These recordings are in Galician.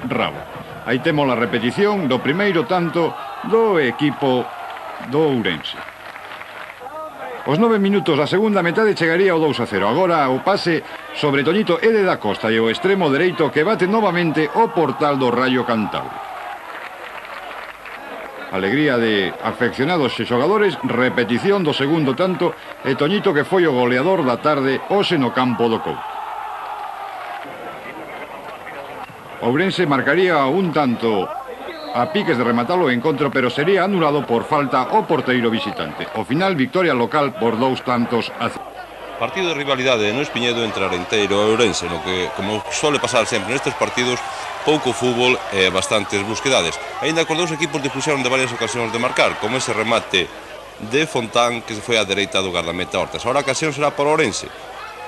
Rabo. Aí temos a repetición do primeiro tanto do equipo do Ourense. Os 9 minutos da segunda metade chegaría o 2-0. Agora o pase sobre Toñito Ede da Costa e o extremo dereito que bate novamente o portal do Raio Cantabria. Alegría de afeccionados e xogadores, repetición do segundo tanto e Toñito que foi o goleador da tarde hoxe no campo do Couto. Ourense marcaría un tanto a piques de rematar o encontro, pero sería anulado por falta o porteiro visitante. Ao final, victoria local por 2-0. Partido de rivalidade no Espiñedo entre Arenteiro e Ourense, no que, como suele pasar sempre nestes partidos, pouco fútbol e bastantes busquedades. Ainda con dous equipos dispusieron de varias ocasións de marcar, como ese remate de Fontán que se foi á dereita do gardameta Hortas. Ahora a ocasión será para Ourense.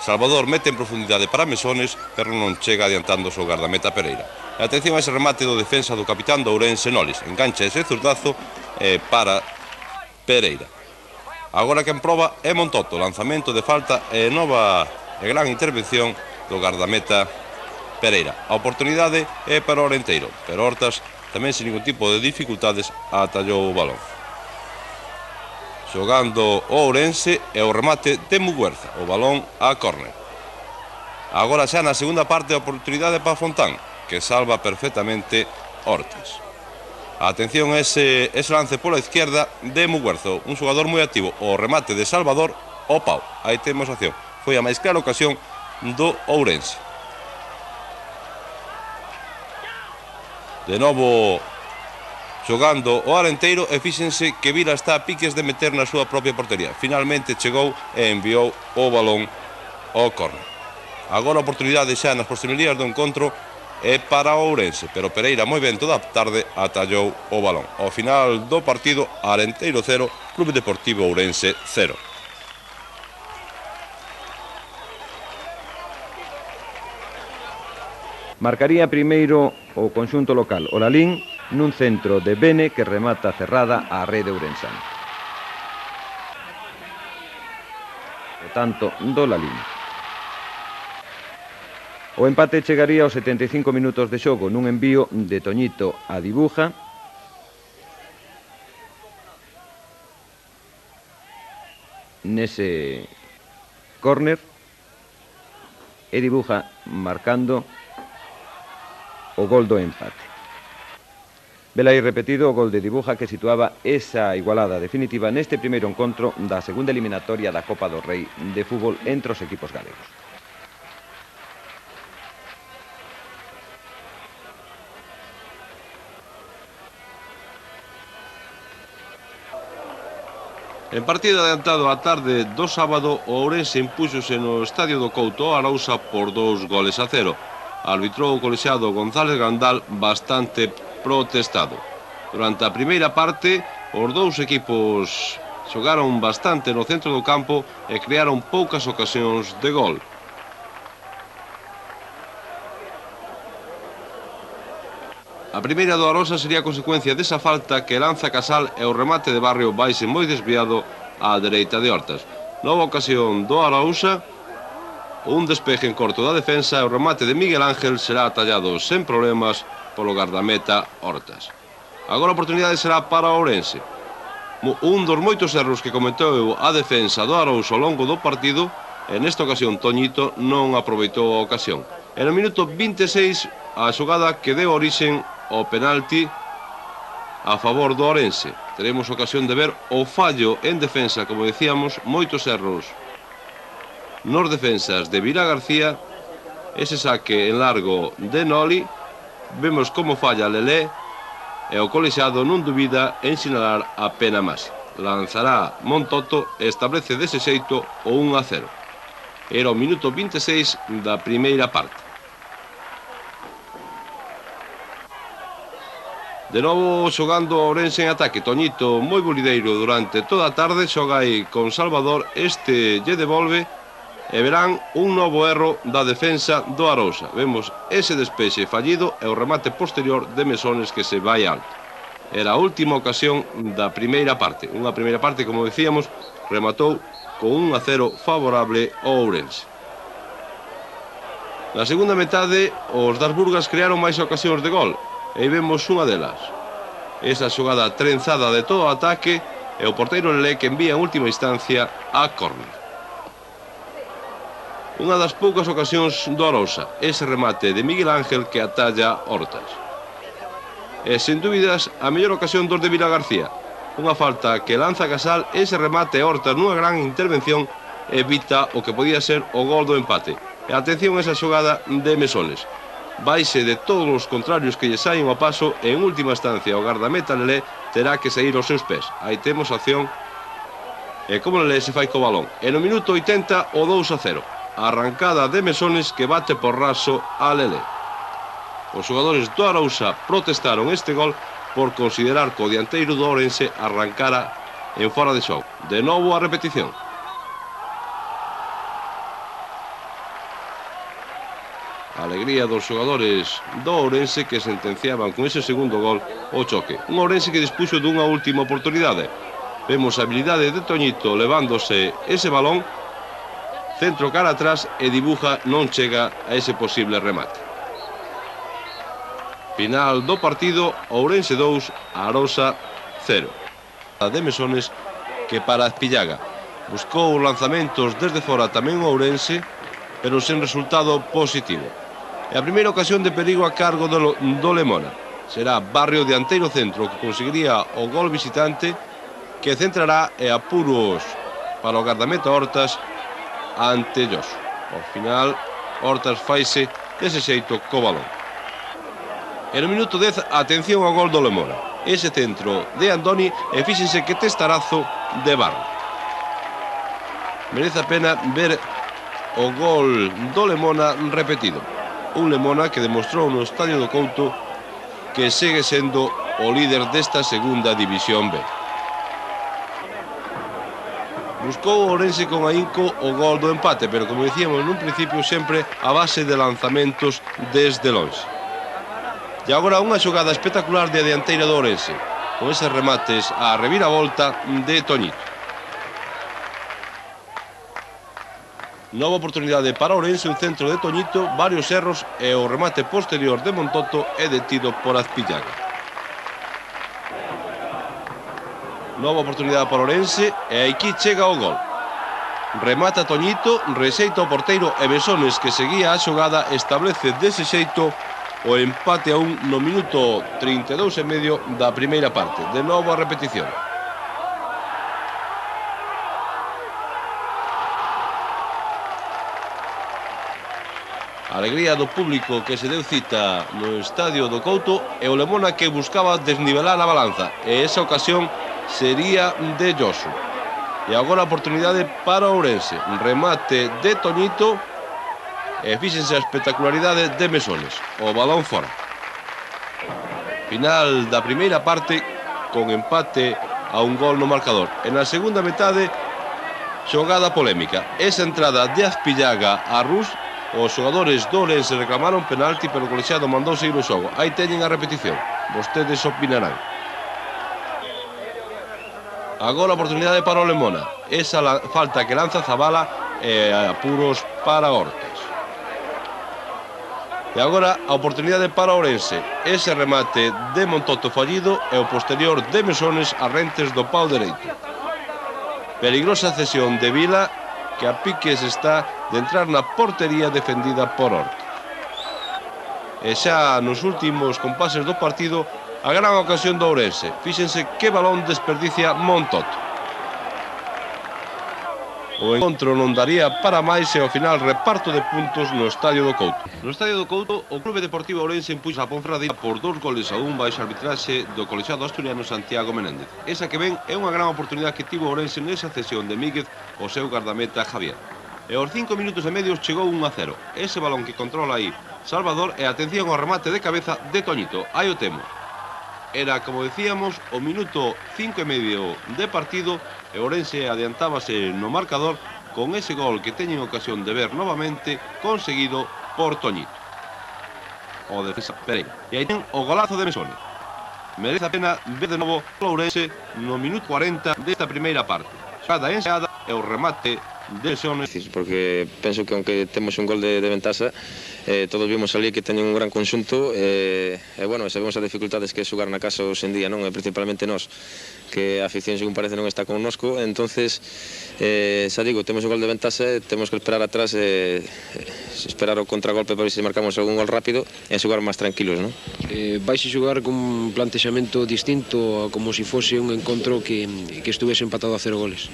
Salvador mete en profundidade para Mesones, pero non chega adiantándose o gardameta Pereira. E atención a ese remate do defensa do capitán do Ourense, Nolis. Engancha ese zurdazo para Pereira. Agora quen proba é Montoto, lanzamento de falta e nova e gran intervención do gardameta Pereira. A oportunidade é para o Arenteiro, pero Hortas tamén sin ningún tipo de dificultades atallou o balón. Xogando o Ourense e o remate de Muguerza, o balón a córner. Agora xa na segunda parte a oportunidade para Fontán, que salva perfectamente Hortas. Atención a ese lance pola izquierda de Muguerzo, un xogador moi activo. O remate de Salvador, o pau. Aí temos a acción. Foi a máis clara ocasión do Ourense. De novo xogando o Arenteiro e fíxense que Vila está a piques de meter na súa propia portería. Finalmente chegou e enviou o balón ao córner. Agora a oportunidade xa nas proximidades do encontro é para o Ourense, pero Pereira moi ben toda a tarde atallou o balón. Ao final do partido, Arenteiro 0, Clube Deportivo Ourense 0. Marcaría primeiro o conxunto local, o Lalín, nun centro de Bene que remata cerrada a rede ourensana. O tanto do Lalín. O empate chegaría aos 75 minutos de xogo nun envío de Toñito a Dibuja. Nese córner. E Dibuja marcando o gol do empate. Vela aí repetido o gol de Dibuja que situaba esa igualada definitiva neste primeiro encontro da segunda eliminatoria da Copa do Rei de fútbol entre os equipos galegos. En partido adiantado á tarde do sábado, o Ourense impúxose no estadio do Couto a Arousa por 2-0. Arbitrou o colexiado González Grandal bastante protestado. Durante a primeira parte, os dous equipos xogaron bastante no centro do campo e crearon poucas ocasións de gol. A primeira do Arosa sería consecuencia desa falta que lanza Casal e o remate de Barrio vaise moi desviado á dereita de Hortas. Nova ocasión do Arousa, un despeje en corto da defensa e o remate de Miguel Ángel será atallado sen problemas polo gardameta Hortas. Agora a oportunidade será para o Ourense. Un dos moitos erros que cometeu a defensa do Arousa ao longo do partido, e nesta ocasión Toñito non aproveitou a ocasión. En o minuto 26, a xogada que deu orixen o penalti a favor do Ourense. Teremos ocasión de ver o fallo en defensa, como decíamos, moitos erros nos defensas de Vila García, ese saque en largo de Noli, vemos como falla Lelé e o colexiado non dubida en sinalar a pena máxima. Lanzará Montoto e establece dese xeito o 1-0. Era o minuto 26 da primeira parte. De novo xogando o Ourense en ataque. Toñito moi bolideiro durante toda a tarde. Xoga aí con Salvador. Este lle devolve e verán un novo erro da defensa do Arousa. Vemos ese despexe fallido e o remate posterior de Mesones que se vai alto. Era a última ocasión da primeira parte. Unha primeira parte, como decíamos, rematou con 1-0 favorable ao Ourense. Na segunda metade, os das Burgas crearon máis ocasións de gol, e vemos unha delas. Esa xogada trenzada de todo o ataque e o porteiro Lelé que envía en última instancia a córner. Unha das poucas ocasións do Arousa, ese remate de Miguel Ángel que atalla Hortas. E, sen dúbidas, a mellor ocasión dos de Vila García. Unha falta que lanza Casal, ese remate Hortas nunha gran intervención evita o que podía ser o gol do empate. E atención a esa xogada de Mesones. Vaise de todos os contrarios que lle saen ao paso e en última instancia o gardameta Lelé terá que sair aos seus pés. Aí temos a acción e como Lelé se fai co balón. E no minuto 80 o 2-0. Arrancada de Mesones que bate por raso a Lelé. Os xogadores do Arousa protestaron este gol por considerar que o dianteiro do Ourense arrancara en fora de xogo. De novo a repetición. A alegría dos xogadores do Ourense que sentenciaban con ese segundo gol o choque. Un Ourense que dispuxo dunha última oportunidade. Vemos a habilidade de Toñito levándose ese balón, centro cara atrás e Dibuja non chega a ese posible remate. Final do partido, Ourense 2, Arousa 0. A de Mesones que para Azpillaga buscou os lanzamentos desde fora tamén o Ourense, pero sen resultado positivo. E a primeira ocasión de perigo a cargo do Lemona. Será Barrio dianteiro centro que conseguiría o gol visitante que centrará e apuros para o gardameta Hortas ante Lloso. Ao final, Hortas faise dese xeito co balón. E no minuto 10, atención ao gol do Lemona. Ese centro de Andoni e fíxense que testarazo de Barrio. Merece a pena ver o gol do Lemona repetido. Un Lemona que demostrou no Estadio do Couto que segue sendo o líder desta segunda división B. Buscou o Ourense con ahínco o gol do empate, pero como dicíamos nun principio sempre a base de lanzamentos desde longe. E agora unha xogada espectacular de dianteira do Ourense, con eses remates a reviravolta de Toñito. Nova oportunidade para Ourense, un centro de Toñito, varios erros e o remate posterior de Montoto é detido por Azpillaga. Nova oportunidade para Ourense e aquí chega o gol. Remata Toñito, rexeita o porteiro e Mesones que seguía a xogada establece dese xeito o empate a 1 no minuto 32 e medio da primeira parte. De novo a repetición. Alegría do público que se deu cita no Estadio do Couto e o Lemona que buscaba desnivelar a balanza e esa ocasión sería de Lloso. E agora a oportunidade para Ourense, remate de Toñito e fíxense a espectacularidade de Mesones, o balón fora. Final da primeira parte con empate a un gol no marcador. E na segunda metade xogada polémica, esa entrada de Azpillaga a Rus. Os xogadores do Ourense reclamaron penalti, pero o colexiado mandou seguir o xogo. Aí teñen a repetición. Vostedes opinarán. Agora a oportunidade para o Lemona. Esa falta que lanza Zabala e apuros para Hortas. E agora a oportunidade para o Ourense. Ese remate de Montoto fallido e o posterior de Mesones a rentes do pau dereito. Peligrosa cesión de Vila que a piques está de entrar na portería defendida por Horta. E xa nos últimos compases do partido a gran ocasión do Ourense. Fíxense que balón desperdicia Montoto. O encontro non daría para máis e ao final reparto de puntos no Estadio do Couto. No Estadio do Couto, o Clube Deportivo Ourense impuxa a Ponferradina por 2-1 baixo arbitraxe do colexiado asturiano Santiago Menéndez. Esa que ven é unha gran oportunidade que tivo Ourense nesa cesión de Míguez ao seu gardameta Javier. E aos 5 minutos e medios chegou 1-0. Ese balón que controla aí Salvador e atención ao remate de cabeza de Toñito. Aí o temo. Era, como decíamos, o minuto 5 e medio de partido e Ourense adiantábase no marcador con ese gol que teñen ocasión de ver novamente conseguido por Toñito. O defensa Pereira. E aí ten o golazo de Mesones. Merece a pena ver de novo o Ourense no minuto 40 desta primeira parte. Xogada enseada e o remate Porque penso que aunque temos un gol de ventaxa, todos vimos ali que teñen un gran conxunto e bueno, sabemos as dificultades que é xogar na casa hoxe en día, non? E principalmente nós, que a afición según parece non está connosco, entonces xa digo, temos un gol de ventaxa e temos que esperar atrás e esperar o contragolpe para ver se marcamos algún gol rápido e xogar máis tranquilos, non? Vais a xogar con un plantexamento distinto a como se fose un encontro que estuvese empatado a 0 goles.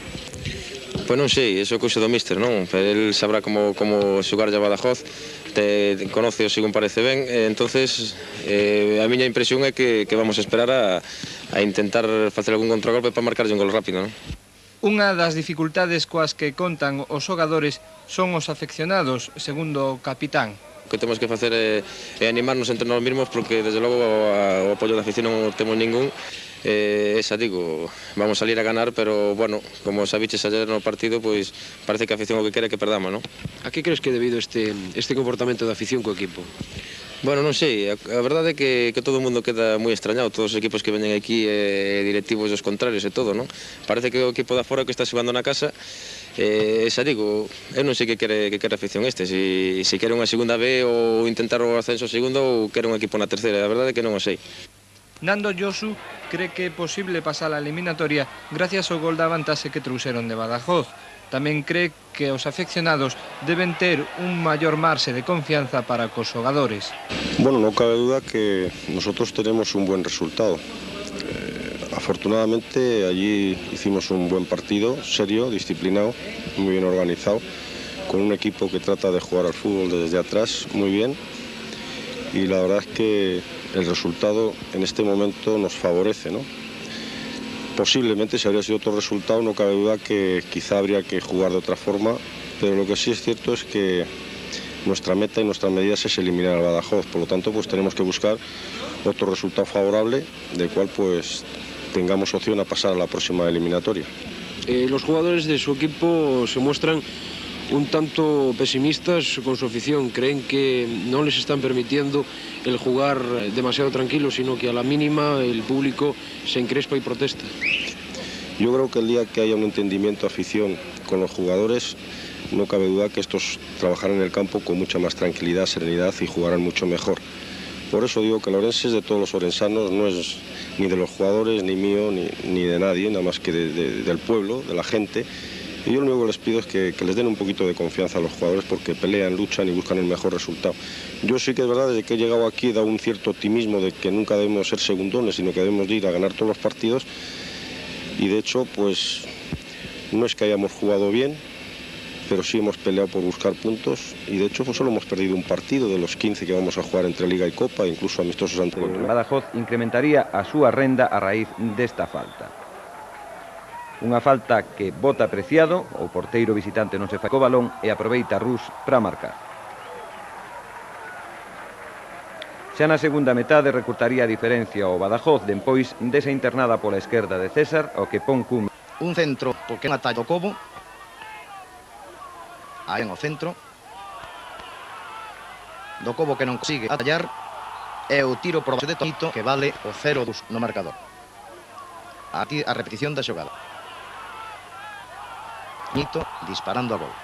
Pois non sei, iso é cousa do míster, non? El sabrá como xogar a Badajoz, te conoce según parece ben, entonces a miña impresión é que vamos a esperar a intentar facer algún contragolpe para marcarlle un gol rápido, non? Unha das dificultades coas que contan os xogadores son os afeccionados, segundo o capitán. O que temos que facer é animarnos entre nós mesmos, porque desde logo o apoio da afición non temos ningún. Esa digo, vamos a salir a ganar, pero bueno, como sabiches ayer no partido, pois parece que a afición o que quere que perdamos, non? A que crees que é debido este comportamento da afición co equipo? Bueno, non sei, a verdade é que todo o mundo queda moi extrañado, todos os equipos que veñen aquí, directivos dos contrarios e todo, non? Parece que o equipo da fora que está xogando na casa, xa digo, eu non sei que quere a afición este, se quere unha segunda B ou intentar o ascenso segunda ou quere un equipo na terceira, a verdade é que non o sei. Nando Josu cree que é posible pasar a eliminatoria gracias ao gol da vantaxe que trouxeron de Badajoz. Tamén cree que os afeccionados deben ter un maior marxe de confianza para cos xogadores. Bueno, no cabe duda que nosotros tenemos un buen resultado. Afortunadamente allí hicimos un buen partido, serio, disciplinado, muy bien organizado, con un equipo que trata de jugar al fútbol desde atrás muy bien, y la verdad es que el resultado en este momento nos favorece, ¿no? Posiblemente si habría sido otro resultado no cabe duda que quizá habría que jugar de otra forma, pero lo que sí es cierto es que nuestra meta y nuestras medidas es eliminar al Badajoz, por lo tanto pues tenemos que buscar otro resultado favorable del cual pues tengamos opción a pasar a la próxima eliminatoria. Los jugadores de su equipo se muestran un tanto pesimistas con su afición, creen que no les están permitiendo el jugar demasiado tranquilo, sino que a la mínima el público se encrespa y protesta. Yo creo que el día que haya un entendimiento afición con los jugadores, no cabe duda que estos trabajarán en el campo con mucha más tranquilidad, serenidad y jugarán mucho mejor. Por eso digo que el Ourense es de todos los orensanos, no es ni de los jugadores, ni mío, ni de nadie, nada más que del pueblo, de la gente. Y yo lo único que les pido es que les den un poquito de confianza a los jugadores porque pelean, luchan y buscan el mejor resultado. Yo sí que es verdad, desde que he llegado aquí he dado un cierto optimismo de que nunca debemos ser segundones, sino que debemos de ir a ganar todos los partidos. Y de hecho, pues no es que hayamos jugado bien, pero sí hemos peleado por buscar puntos y de hecho pues solo hemos perdido un partido de los 15 que vamos a jugar entre Liga y Copa, incluso amistosos anteriores. Badajoz incrementaría a súa renda a raíz desta falta. Unha falta que bota Preciado, o porteiro visitante non se fai co balón e aproveita Rus para marcar. Xa na segunda metade recurtaría a diferencia o Badajoz dempois desa internada pola esquerda de César, o que pon cume. Un centro, porque é un atallo Cobo. Aí en o centro. Do Cobo que non consigue atallar. E o tiro por baixo de Tonito que vale o 0-2 no marcador. Aquí a repetición da xogada. Nito disparando a gol.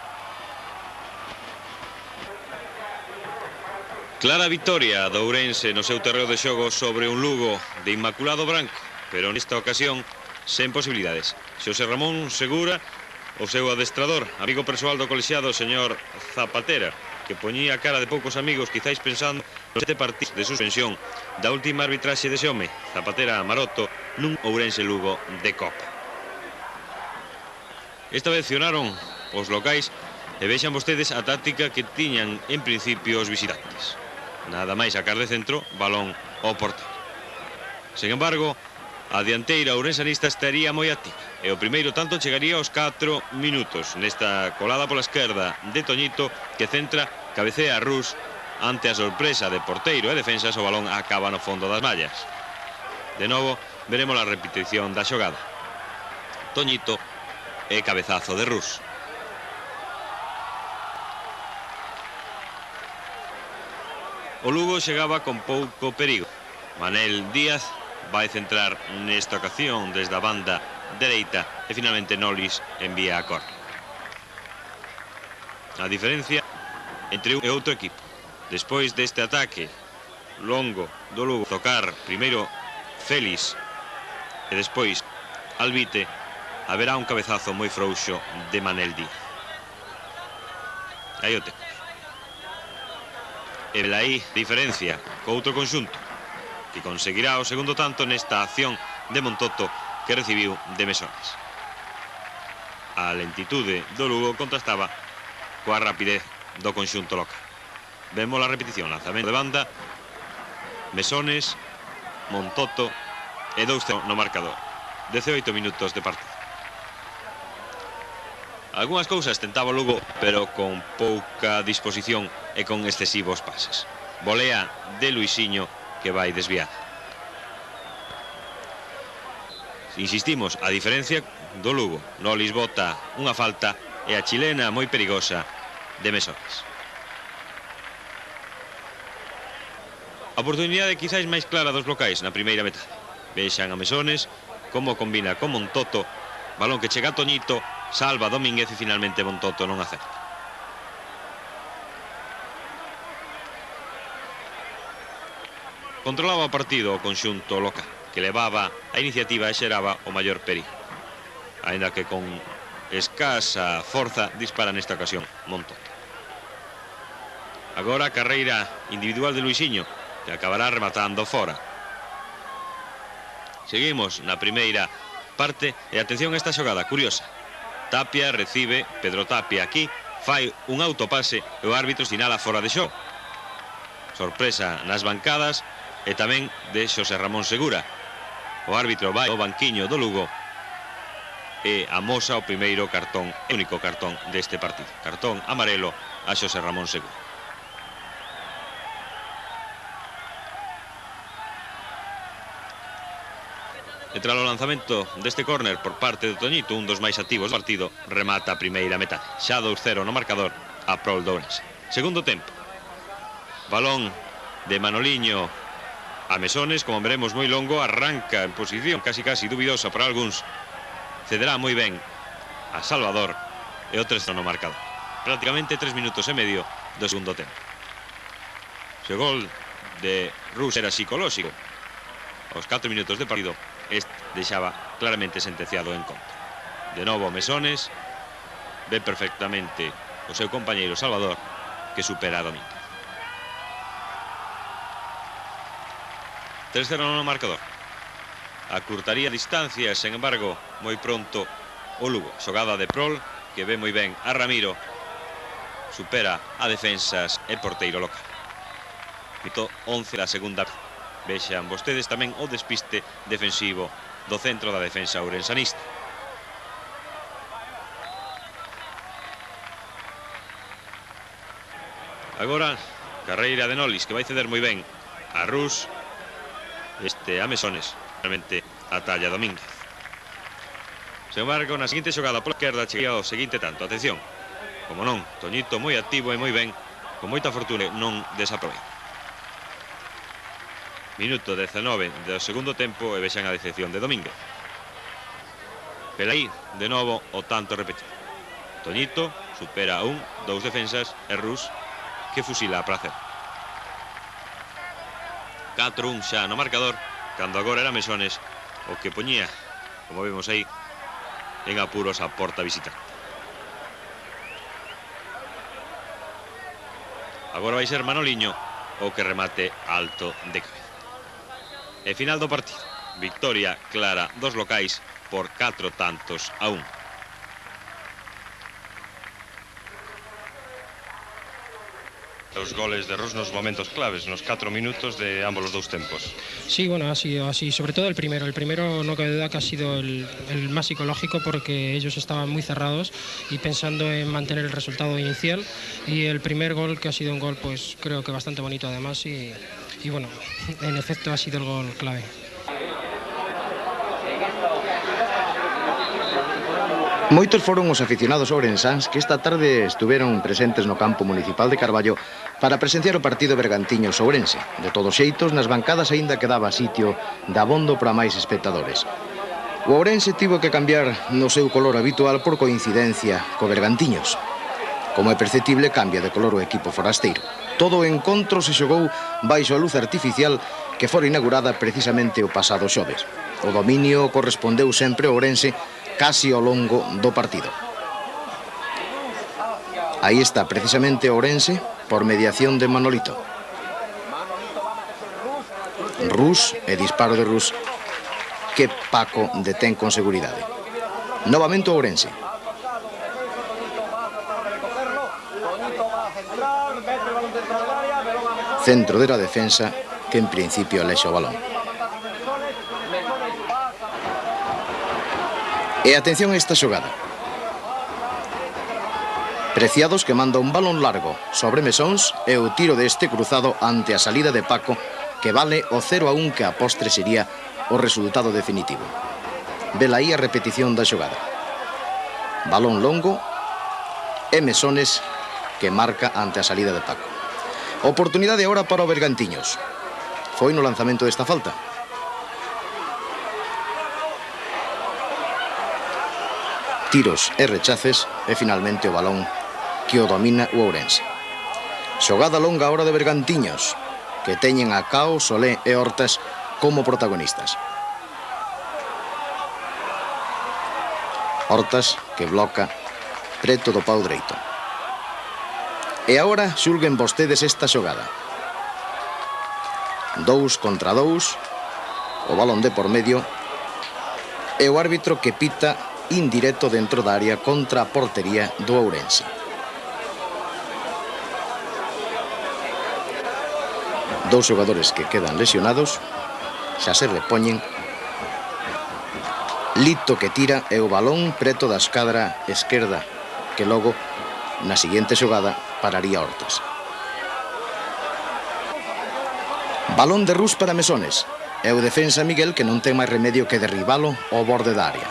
Clara victoria do Ourense no seu terreo de xogo sobre un Lugo de Inmaculado Branco, pero nesta ocasión sen posibilidades. Xosé Ramón Segura, o seu adestrador, amigo persoal do colexiado señor Zapatera, que poñía a cara de poucos amigos, quizáis pensando nos 7 partidos de suspensión da última arbitraxe de Xome, Zapatera Maroto, nun Ourense Lugo de Copa. Esta vez accionaron os locais e vexan vostedes a táctica que tiñan en principio os visitantes. Nada máis sacar de centro, balón ao porteiro. Sen embargo, a dianteira ourensanista estaría moi activa e o primeiro tanto chegaría aos 4 minutos nesta colada pola esquerda de Toñito que centra, cabecea a Rus ante a sorpresa de porteiro e defensas, o balón acaba no fondo das mallas. De novo, veremos a repetición da xogada. Toñito e cabezazo de Rus. O Lugo chegaba con pouco perigo. Manel Díaz vai centrar nesta ocasión desde a banda dereita e finalmente Nolis envía a córner. a diferencia entre un e outro equipo. Despois deste ataque longo do Lugo, tocar primeiro Félix e despois Alvite, haberá un cabezazo moi frouxo de Manel Díaz. Aí o temos. E velaí diferencia co outro conxunto, que conseguirá o segundo tanto nesta acción de Montoto que recibiu de Mesones. A lentitude do Lugo contrastaba coa rapidez do conxunto local. Vemos a repetición, lanzamento de banda, Mesones, Montoto e 2-0 no marcador. 18 minutos de partido. Algúnas cousas tentaba o Lugo, pero con pouca disposición e con excesivos pases. Volea de Luisiño que vai desviada. Insistimos, a diferencia do Lugo. Nolis bota unha falta e a chilena moi perigosa de Mesones. A oportunidade quizáis máis clara dos locais na primeira metade. Vexan a Mesones como combina con Montoto, balón que chega a Toñito, salva Domínguez e finalmente Montoto non acerta. Controlaba o partido o conxunto local, que levaba a iniciativa e xeraba o maior perigo. Ainda que con escasa forza dispara nesta ocasión Montoto. Agora a carreira individual de Luisiño, que acabará rematando fora. Seguimos na primeira parte e atención a esta xogada curiosa. Tapia recibe, Pedro Tapia aquí, fai un autopase e o árbitro sinala fora de xogo. Sorpresa nas bancadas e tamén de Xosé Ramón Segura. O árbitro vai ao banquiño do Lugo e amosa o primeiro cartón, o único cartón deste partido. Cartón amarelo a Xosé Ramón Segura. E tras o lanzamento deste córner por parte de Toñito, un dos máis activos do partido, remata a primeira metade. Xa 2-0 no marcador a prol do Ourense. Segundo tempo. Balón de Manoliño a Mesones, como veremos moi longo, arranca en posición casi dubidosa para algúns. Cederá moi ben a Salvador e o 3-0 no marcador. Prácticamente 3 minutos e medio do segundo tempo. Se o gol de Rus era psicolóxico, aos 4 minutos de partido, este deixaba claramente sentenciado en contra. De novo Mesones, ve perfectamente o seu compañeiro Salvador, que supera a Domínguez. 3-0 no marcador. Acurtaría distancias, sen embargo, moi pronto o Lugo. Xogada de Prol, que ve moi ben a Ramiro, supera a defensas e porteiro local. Mito 11 da segunda. Vexan vostedes tamén o despiste defensivo do centro da defensa ourensanista. Agora, carreira de Nolis, que vai ceder moi ben a Rus, a Mesones, realmente a talla Domínguez. Sen embargo, na seguinte xogada pola esquerda chega o seguinte tanto. Atención, como non, Toñito moi activo e moi ben, con moita fortuna non desaproveita. Minuto 19 do segundo tempo e vexan a decepción de Domínguez. Pelaí, de novo, o tanto repetido. Toñito supera un, dous defensas e Rus, que fusila a placer. 4-1 xa no marcador, cando agora era Mesones o que poñía, como vemos aí, en apuros a porta visitante. Agora vai ser Manoliño o que remate alto de cabeza. E final do partido. Victoria clara dos locais por 4-1. Os goles de Rus nos momentos claves, nos 4 minutos de ambos os dous tempos. Sí, bueno, ha sido así, sobre todo el primero. El primero no cabe duda que ha sido el más psicológico porque ellos estaban muy cerrados y pensando en mantener el resultado inicial. Y el primer gol, que ha sido un gol, pues creo que bastante bonito además y bueno, en efecto ha sido el gol clave. Moitos foron os aficionados ourensáns que esta tarde estuveron presentes no campo municipal de Carballo para presenciar o partido Bergantiños-Ourense. De todos xeitos, nas bancadas aínda quedaba sitio dabondo para máis espectadores. O Ourense tivo que cambiar no seu color habitual por coincidencia co Bergantiños. Como é perceptible, cambia de color o equipo forasteiro. Todo o encontro se xogou baixo a luz artificial que fora inaugurada precisamente o pasado xoves. O dominio correspondeu sempre ao Ourense casi ao longo do partido. Aí está precisamente o Ourense por mediación de Manolito. Rus e disparo de Rus que Paco detén con seguridade. Novamente o Ourense. Centro de la defensa que en principio alexa o balón. E atención a esta xogada. Preciados que manda un balón largo sobre Mesóns e o tiro deste cruzado ante a salida de Paco que vale o 0-1 que a postre sería o resultado definitivo. Vela aí a repetición da xogada. Balón longo e Mesones que marca ante a salida de Paco. Oportunidade agora para o Bergantiños. Foi no lanzamento desta falta. Tiros e rechaces e finalmente o balón que o domina o Ourense. Xogada longa agora de Bergantiños que teñen a Cao, Solé e Hortas como protagonistas. Hortas que bloca preto do pau dereito. E agora xulguen vostedes esta xogada. 2 contra 2, o balón de por medio e o árbitro que pita indirecto dentro da área contra a portería do Ourense. Dous xogadores que quedan lesionados, xa se repoñen. Lito que tira e o balón preto da escadra esquerda, que logo, na seguinte xogada, pararía Hortas. Balón de Rus para Mesones. E o defensa Miguel que non ten máis remedio que derribalo ao borde da área.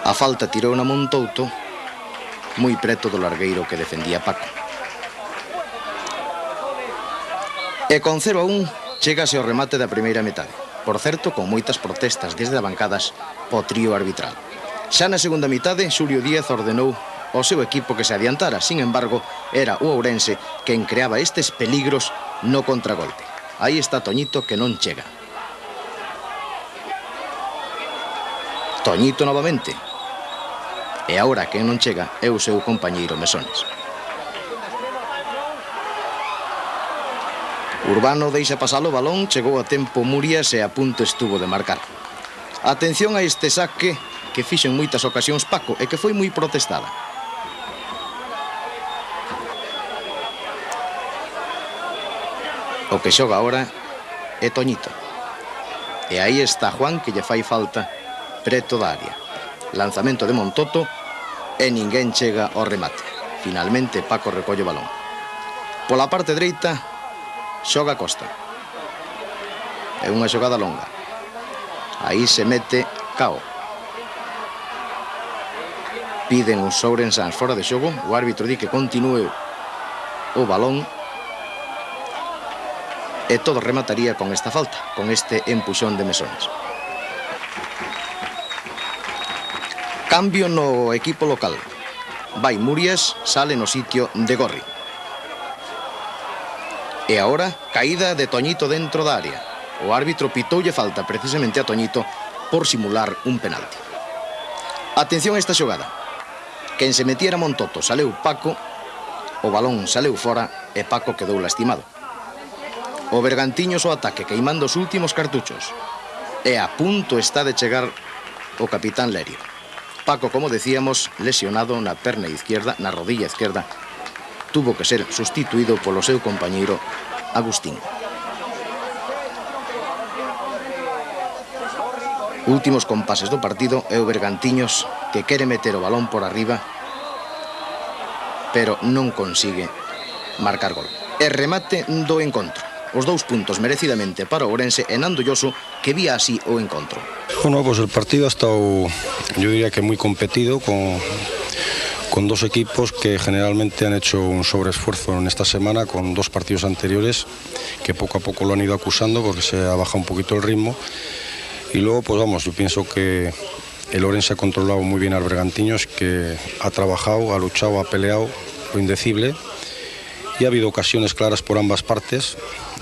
A falta tirou na Montouto, moi preto do largueiro que defendía Paco. E con 0-1 chégase ao remate da primeira metade. Por certo, con moitas protestas desde as bancadas po trío arbitral. Xa na segunda mitade, Xulio Díaz ordenou ao seu equipo que se adiantara. Sin embargo, era o Ourense quen creaba estes peligros no contragolpe. Aí está Toñito que non chega. Toñito novamente. E agora quen non chega é o seu compañeiro Mesones. Urbano deixa pasar o balón, chegou a tempo Murias e a punto estuvo de marcar. Atención a este saque que fixo en moitas ocasións Paco e que foi moi protestada. O que xoga agora é Toñito. E aí está Juan que lle fai falta preto da área. Lanzamento de Montoto e ninguén chega ao remate. Finalmente Paco recolle o balón. Pola parte dereita xoga Costa. É unha xogada longa. Aí se mete Cao. Piden os Ourensans fora de xogo. O árbitro di que continúe o balón. E todo remataría con esta falta, con este empuxón de Mesones. Cambio no equipo local. Vai Murias, sale no sitio de Gorri. E agora, caída de Toñito dentro da área. O árbitro pitoulle falta precisamente a Toñito por simular un penalti. Atención a esta xogada. Quen se metiera Montoto saleu Paco, o balón saleu fora e Paco quedou lastimado. O Bergantiños o ataque queimando os últimos cartuchos. E a punto está de chegar o capitán Lerio. Paco, como decíamos, lesionado na perna izquierda, na rodilla izquierda, tuvo que ser sustituído polo seu compañeiro Agustín. Últimos compases do partido e o Bergantiños que quere meter o balón por arriba, pero non consigue marcar gol. E remate do encontro. Os 2 puntos merecidamente para o Ourense e Nando Lloso que vía así o encontro. Bueno, pues el partido ha estado, yo diría que muy competido con dos equipos que generalmente han hecho un sobreesfuerzo en esta semana con 2 partidos anteriores que poco a poco lo han ido acusando porque se ha bajado un poquito el ritmo y luego pues vamos, yo pienso que el Ourense ha controlado muy bien al Bergantiños, que ha trabajado, ha luchado, ha peleado lo indecible, y ha habido ocasiones claras por ambas partes,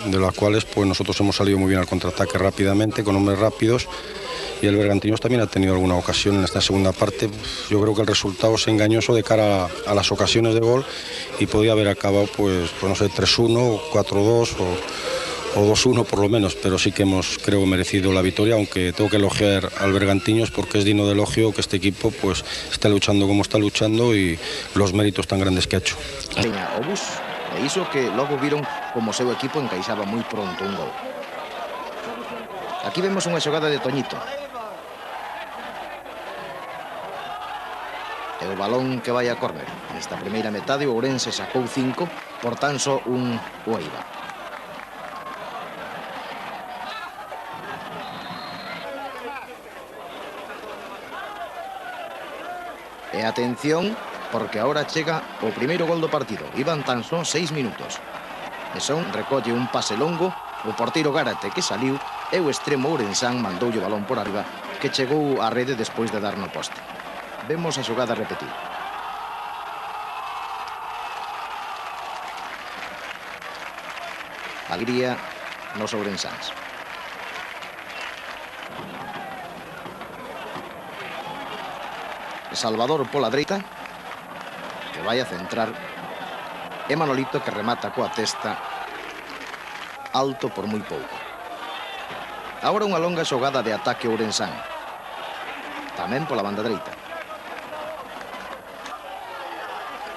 de las cuales pues nosotros hemos salido muy bien al contraataque rápidamente, con hombres rápidos, y el Bergantiños también ha tenido alguna ocasión en esta segunda parte. Yo creo que el resultado es engañoso de cara a las ocasiones de gol, y podía haber acabado pues no sé, 3-1, 4-2 o 2-1 por lo menos, pero sí que hemos, creo, merecido la victoria, aunque tengo que elogiar al Bergantiños porque es digno de elogio que este equipo pues está luchando como está luchando y los méritos tan grandes que ha hecho. Obus, e iso que logo viron como seu equipo encaixaba moi pronto un gol. Aquí vemos unha xogada de Toñito. E o balón que vai a córner. Nesta primeira metade o Ourense sacou 5 por tan só un Eibar. E atención, porque agora chega o primeiro gol do partido. Iban tan só 6 minutos. E Son recolle un pase longo, o porteiro Gárate que saliu, e o extremo ourensán mandoulle o balón por arriba, que chegou á rede despois de dar no poste. Vemos a xogada repetida. Alegría nos ourensáns. Salvador pola dereita, que vai a centrar, e Manolito que remata coa testa alto por moi pouco. Agora unha longa xogada de ataque ourensán, tamén pola banda dereita.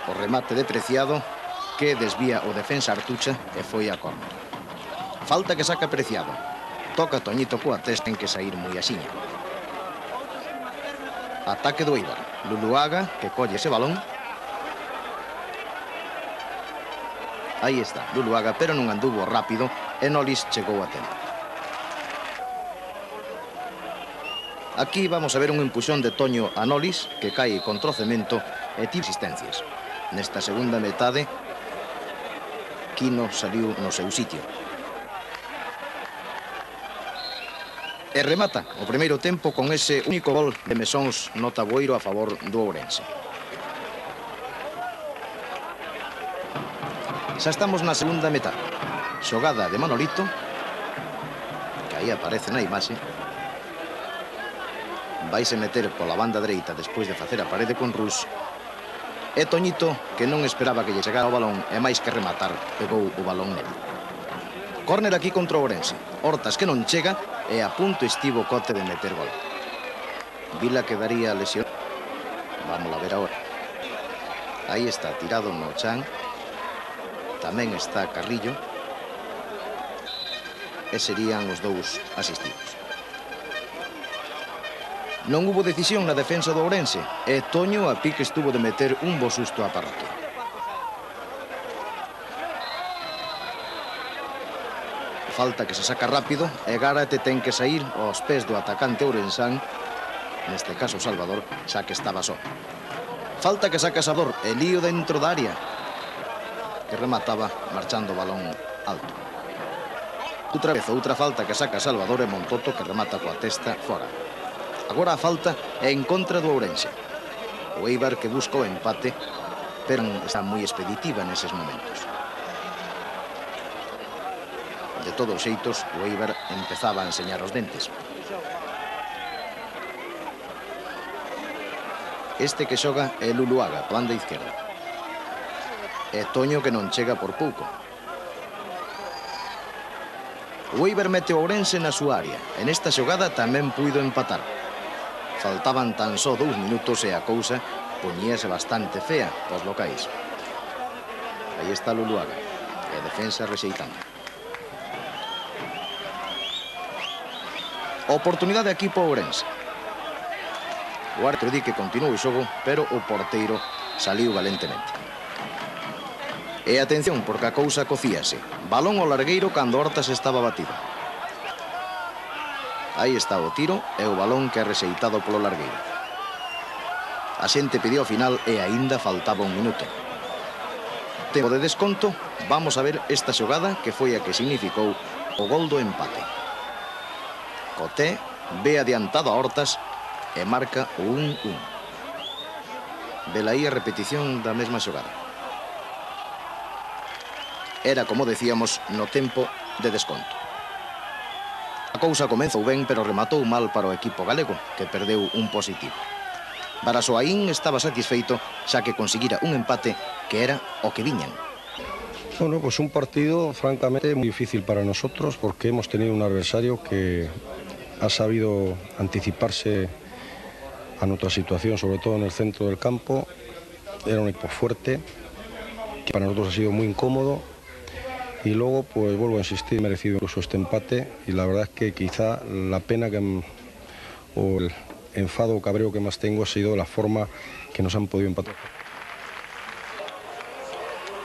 O remate de Preciado que desvía o defensa Artucha e foi a córner. Falta que saca Preciado, toca Toñito coa testa en que sair moi axiña. Ataque do Eibar. Luluaga, que colle ese balón. Aí está, Luluaga, pero non anduvo rápido e Nolis chegou a tempo. Aquí vamos a ver un empuxón de Toño a Nolis, que cae contra o cemento e tivo asistencias. Nesta segunda metade, Quino saliu no seu sitio. E remata o primeiro tempo con ese único gol de Mesóns no Taboeiro a favor do Ourense. Xa estamos na segunda metade. Xogada de Manolito, que aí aparece na imaxe. Vaise meter pola banda dereita despois de facer a parede con Rus. E Toñito, que non esperaba que lle chegara o balón e máis que rematar, pegou o balón nele. Córner aquí contra o Ourense. Hortas que non chega e a punto estivo Cote de meter gol. Vila quedaría lesionado. Vamos a ver agora. Aí está tirado no chan. Tamén está Carrillo. E serían os dous asistidos. Non hubo decisión na defensa do Ourense e Toño a pique estuvo de meter un bo susto á parroquia. Falta que se saca rápido e Gárate ten que sair aos pés do atacante ourensán, neste caso Salvador, xa que estaba só. Falta que saca Salvador e lío dentro da área, que remataba marchando o balón alto. Outra vez, outra falta que saca Salvador e Montoto que remata coa testa fora. Agora a falta é en contra do Ourense. O Eibar que busca o empate, pero está moi expeditiva neses momentos. De todos os xeitos, o Eibar empezaba a enseñar os dentes. Este que xoga é Luluaga, banda izquierda. E Toño que non chega por pouco. O Eibar mete o Ourense na súa área. En esta xogada tamén puido empatar. Faltaban tan só 2 minutos e a cousa poñíase bastante fea pos locais. Aí está Luluaga. E a defensa rexeitando. Oportunidade aquí para o Ourense. O árbitro di que continuou o xogo, pero o porteiro saliu valentemente. E atención, porque a cousa cocíase. Balón ao largueiro cando Hortas estaba batido. Aí está o tiro e o balón que é rexeitado polo largueiro. A xente pediu ao final e aínda faltaba un minuto. Tempo de desconto, vamos a ver esta xogada que foi a que significou o gol do empate. Coté ve adiantado a Hortas e marca o 1-1. Velaí a repetición da mesma xogada. Era, como decíamos, no tempo de desconto. A cousa comezou ben, pero rematou mal para o equipo galego, que perdeu un positivo. Barasoaín estaba satisfeito, xa que conseguira un empate que era o que viñan. Bueno, pues un partido francamente muy difícil para nosotros porque hemos tenido un adversario que ha sabido anticiparse a nuestra situación, sobre todo en el centro del campo. Era un equipo fuerte, que para nosotros ha sido muy incómodo. Y luego, pues vuelvo a insistir, merecido incluso este empate. Y la verdad es que quizá la pena o el enfado o cabreo que más tengo ha sido la forma que nos han podido empatar.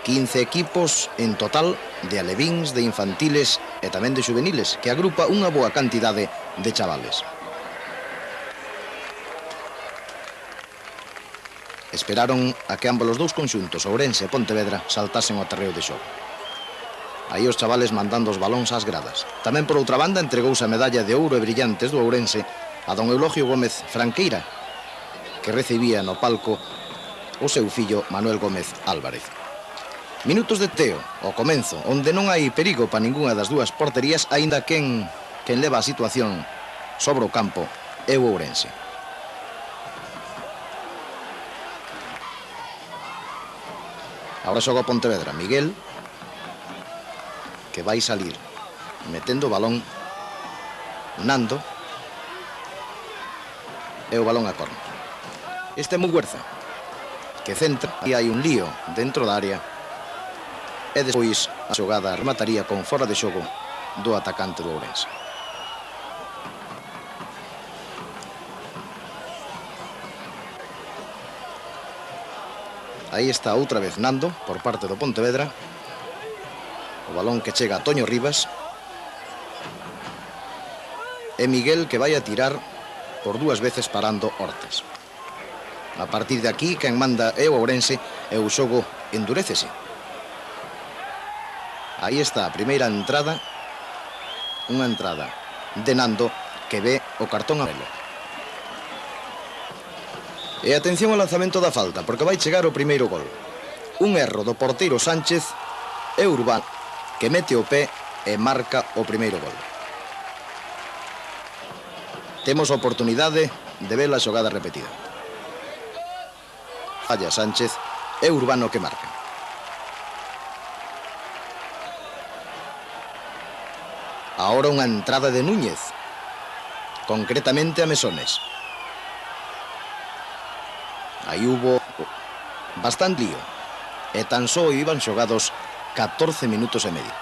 15 equipos en total de alevíns, de infantiles e tamén de juveniles, que agrupa unha boa cantidade de chavales. Esperaron a que ambos os dous conxuntos, Ourense e Pontevedra, saltasen ao terreo de xogo. Aí os chavales mandando os balóns ás gradas. Tamén por outra banda entregouse a medalla de ouro e brillantes do Ourense a don Eulogio Gómez Franqueira, que recibía no palco o seu fillo Manuel Gómez Álvarez. Minutos de teo, ao comenzo, onde non hai perigo para ningunha das dúas porterías, aínda quen leva a situación sobre o campo é o Ourense. Agora xoga o Pontevedra, Miguel, que vai salir metendo o balón, Nando, e o balón a córner. Este é Muguerza, que centra, e hai un lío dentro da área, e despois a xogada remataría con fora de xogo do atacante do Ourense. Aí está outra vez Nando por parte do Pontevedra. O balón que chega a Toño Rivas. E Miguel que vai a tirar por dúas veces parando Hortas. A partir de aquí, quen manda é o Ourense e o xogo endurécese. Aí está a primeira entrada, unha entrada de Nando que ve o cartón amarelo. E atención ao lanzamento da falta, porque vai chegar o primeiro gol. Un erro do porteiro Sánchez e Urbán que mete o pé e marca o primeiro gol. Temos a oportunidade de ver a xogada repetida. Falla Sánchez e Urbano que marca. Ahora unha entrada de Núñez, concretamente a Mesones. Aí hubo bastante lío e tan só iban xogados 14 minutos e medio.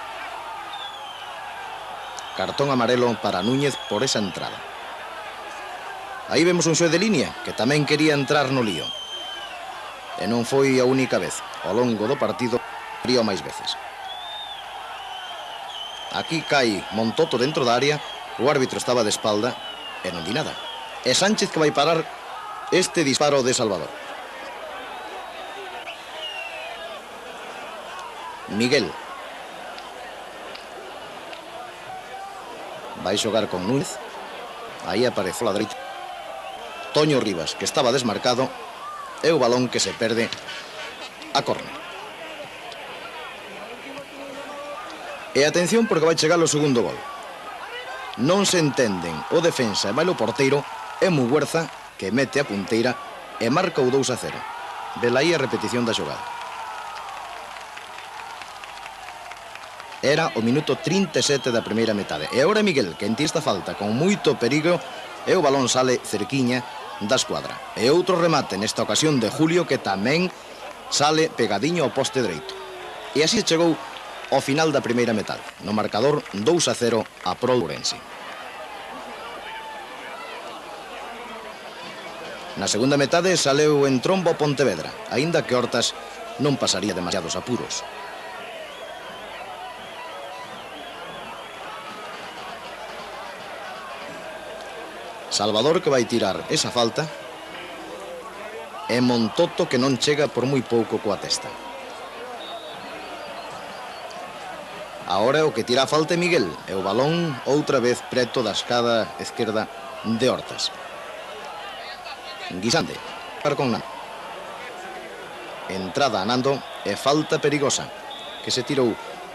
Cartón amarelo para Núñez por esa entrada. Aí vemos un xoe de línea que tamén quería entrar no lío. E non foi a única vez. Ao longo do partido, río máis veces. Aquí cae Montoto dentro da área, o árbitro estaba de espalda e non di nada. É Sánchez que vai parar este disparo de Salvador. Miguel vai xogar con Núñez. Aí aparece a dereita Toño Rivas, que estaba desmarcado, e o balón que se perde a córner. E atención porque vai chegar o segundo gol. Non se entenden o defensa e vai o porteiro e Muguerza que mete a punteira e marca o 2-0. Velaí a repetición da xogada. Era o minuto 37 da primeira metade. E agora Miguel, que enti esta falta con moito perigo, e o balón sale cerquiña da escuadra. E outro remate nesta ocasión de Julio que tamén sale pegadiño ao poste dereito. E así chegou ao final da primeira metade. No marcador 2-0 a pro Ourense. Na segunda metade saleu en trombo Pontevedra, aínda que Hortas non pasaría demasiados apuros. Salvador que vai tirar esa falta e Montoto que non chega por moi pouco coa testa. Ahora o que tira a falta é Miguel e o balón outra vez preto da escada esquerda de Hortas. Guisande. Con Nando. Entrada a Nando e falta perigosa que se tirou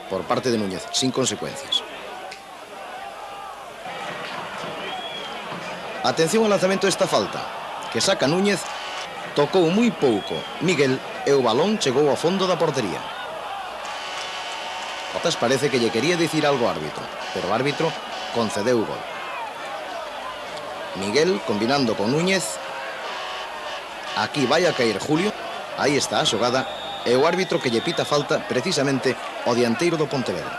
por parte de Núñez, sin consecuencias. Atención ao lanzamento desta falta, que saca Núñez, tocou moi pouco Miguel e o balón chegou ao fondo da portería. Otas parece que lle quería dicir algo ao árbitro, pero o árbitro concedeu o gol. Miguel combinando con Núñez. Aquí vai a caer Julio. Aí está a xogada e o árbitro que lle pita falta precisamente ao dianteiro do Pontevedra.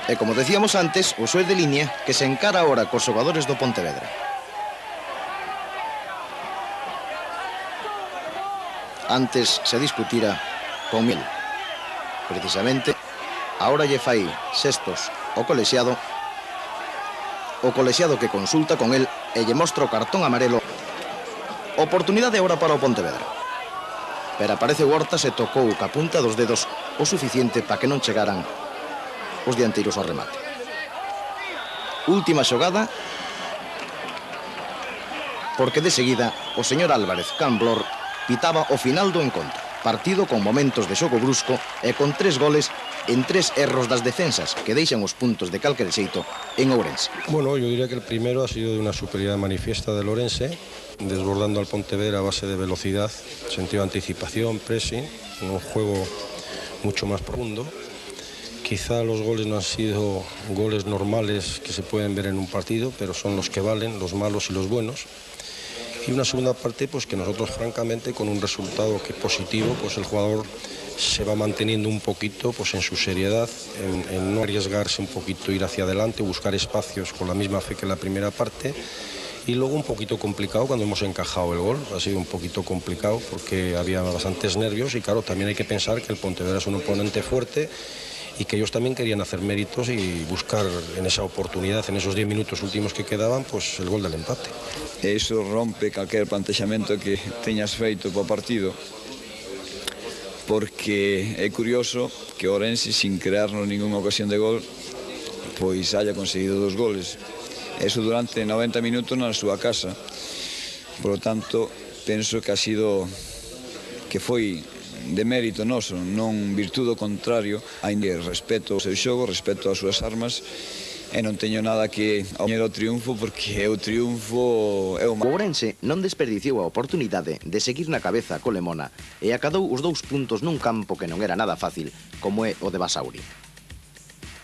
E como decíamos antes, o xuez de línea que se encara ahora cos xogadores do Pontevedra. Antes se discutira con Miguel. Precisamente, ahora lle fai xestos o colexiado que consulta con el e lle mostra o cartón amarelo. Oportunidade agora para o Pontevedra. Pero aparece Hortas e tocou ca punta dos dedos o suficiente para que non chegaran os dianteiros ao remate. Última xogada, porque de seguida o señor Álvarez Camblor pitaba o final do encontro. Partido con momentos de xogo brusco e con 3 goles en 3 erros das defensas que deixan os puntos de calquer xeito en Ourense. Bueno, yo diría que el primero ha sido de una superioridad manifiesta del Ourense, desbordando al Pontevedra a base de velocidad, sentido de anticipación, pressing, un juego mucho más profundo. Quizá los goles no han sido goles normales que se pueden ver en un partido, pero son los que valen, los malos y los buenos. Y una segunda parte, pues que nosotros francamente con un resultado que positivo, pues el jugador se va manteniendo un poquito pues en su seriedad, en no arriesgarse un poquito, ir hacia adelante, buscar espacios con la misma fe que en la primera parte. Y luego un poquito complicado cuando hemos encajado el gol, ha sido un poquito complicado porque había bastantes nervios y claro, también hay que pensar que el Pontevedra es un oponente fuerte y que ellos también querían hacer méritos y buscar en esa oportunidad, en esos 10 minutos últimos que quedaban, pues el gol del empate. E iso rompe calquer plantexamento que teñas feito para o partido, porque é curioso que Ourense, sin crearnos ninguna ocasión de gol, pois haya conseguido 2 goles. Eso durante 90 minutos na súa casa. Por lo tanto, penso que foi de mérito noso, non virtude ao contrario, aínda respeto ao seu xogo, respeto ás súas armas, e non teño nada que opoñer ao triunfo, porque o triunfo é o Ourense non desperdiciou a oportunidade de seguir na cabeza co Lemona e acadou os 2 puntos nun campo que non era nada fácil, como é o de Basauri.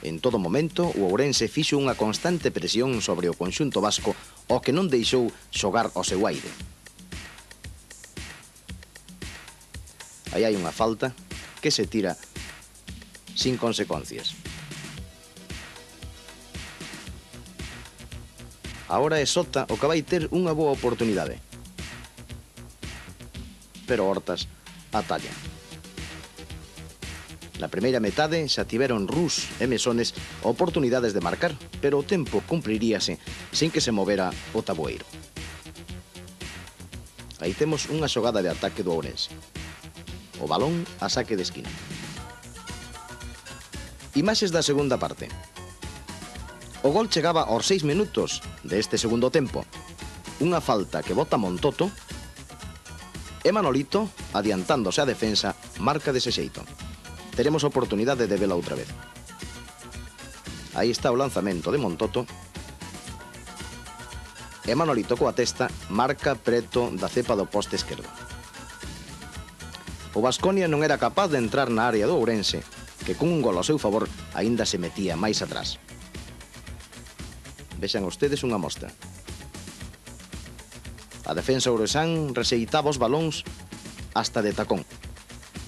En todo momento, o Ourense fixo unha constante presión sobre o conxunto vasco, o que non deixou xogar ao seu aire. Aí hai unha falta que se tira sin consecuencias. Ahora é Sota o que vai ter unha boa oportunidade. Pero Hortas atalla. Na primeira metade xa tiveron Rus e Mesones oportunidades de marcar, pero o tempo cumpriríase sin que se movera o tabueiro. Aí temos unha xogada de ataque do Ourense. O balón a saque de esquina. Imaxes da segunda parte. O gol chegaba aos 6 minutos deste segundo tempo. Unha falta que bota Montoto e Manolito, adiantándose a defensa, marca dese xeito. Teremos oportunidade de vela outra vez. Aí está o lanzamento de Montoto. E Manolito coa testa marca preto da cepa do poste esquerdo. O Baskonia non era capaz de entrar na área do Ourense, que con un gol ao seu favor aínda se metía máis atrás. Vexan ustedes unha mostra. A defensa ourensán rexeitaba os balóns hasta de tacón.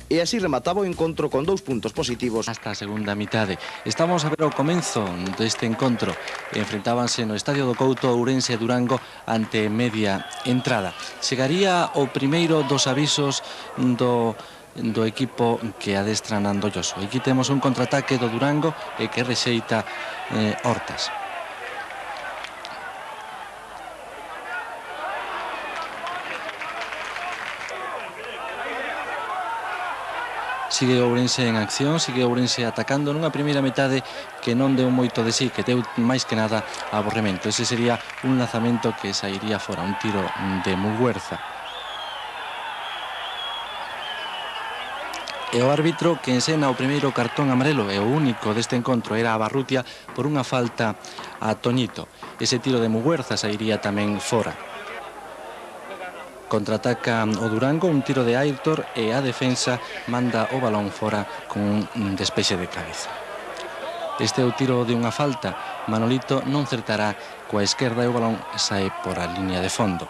E así remataba o encontro con 2 puntos positivos. Hasta a segunda mitade. Estamos a ver o comenzo deste encontro. Enfrentábanse no Estadio do Couto Ourense e Durango ante media entrada. Chegaría o primeiro dos avisos do equipo que adestra Nando Lloso. Aquí temos un contraataque do Durango e que rexeita Hortas. Sigue o Ourense en acción, sigue o Ourense atacando nunha primeira metade que non deu moito de sí, que deu máis que nada aborremento. Ese sería un lanzamento que sairía fora, un tiro de Muguerza. E o árbitro que ensena o primeiro cartón amarelo e o único deste encontro era a Barrutia por unha falta a Toñito. Ese tiro de Muguerza sairía tamén fora. Contraataca o Durango, un tiro de Aitor e a defensa manda o balón fora con un despexe de cabeza. Este é o tiro de unha falta. Manolito non certará coa esquerda e o balón sae por a línea de fondo.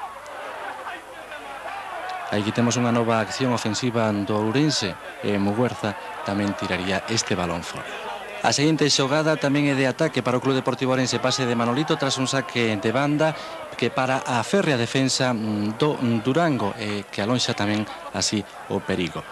Aquí temos unha nova acción ofensiva do Ourense e Muguerza tamén tiraría este balón fora. A seguinte xogada tamén é de ataque para o Club Deportivo Ourense, pase de Manolito tras un saque de banda que para a férrea defensa do Durango e que alonxa tamén así o perigo.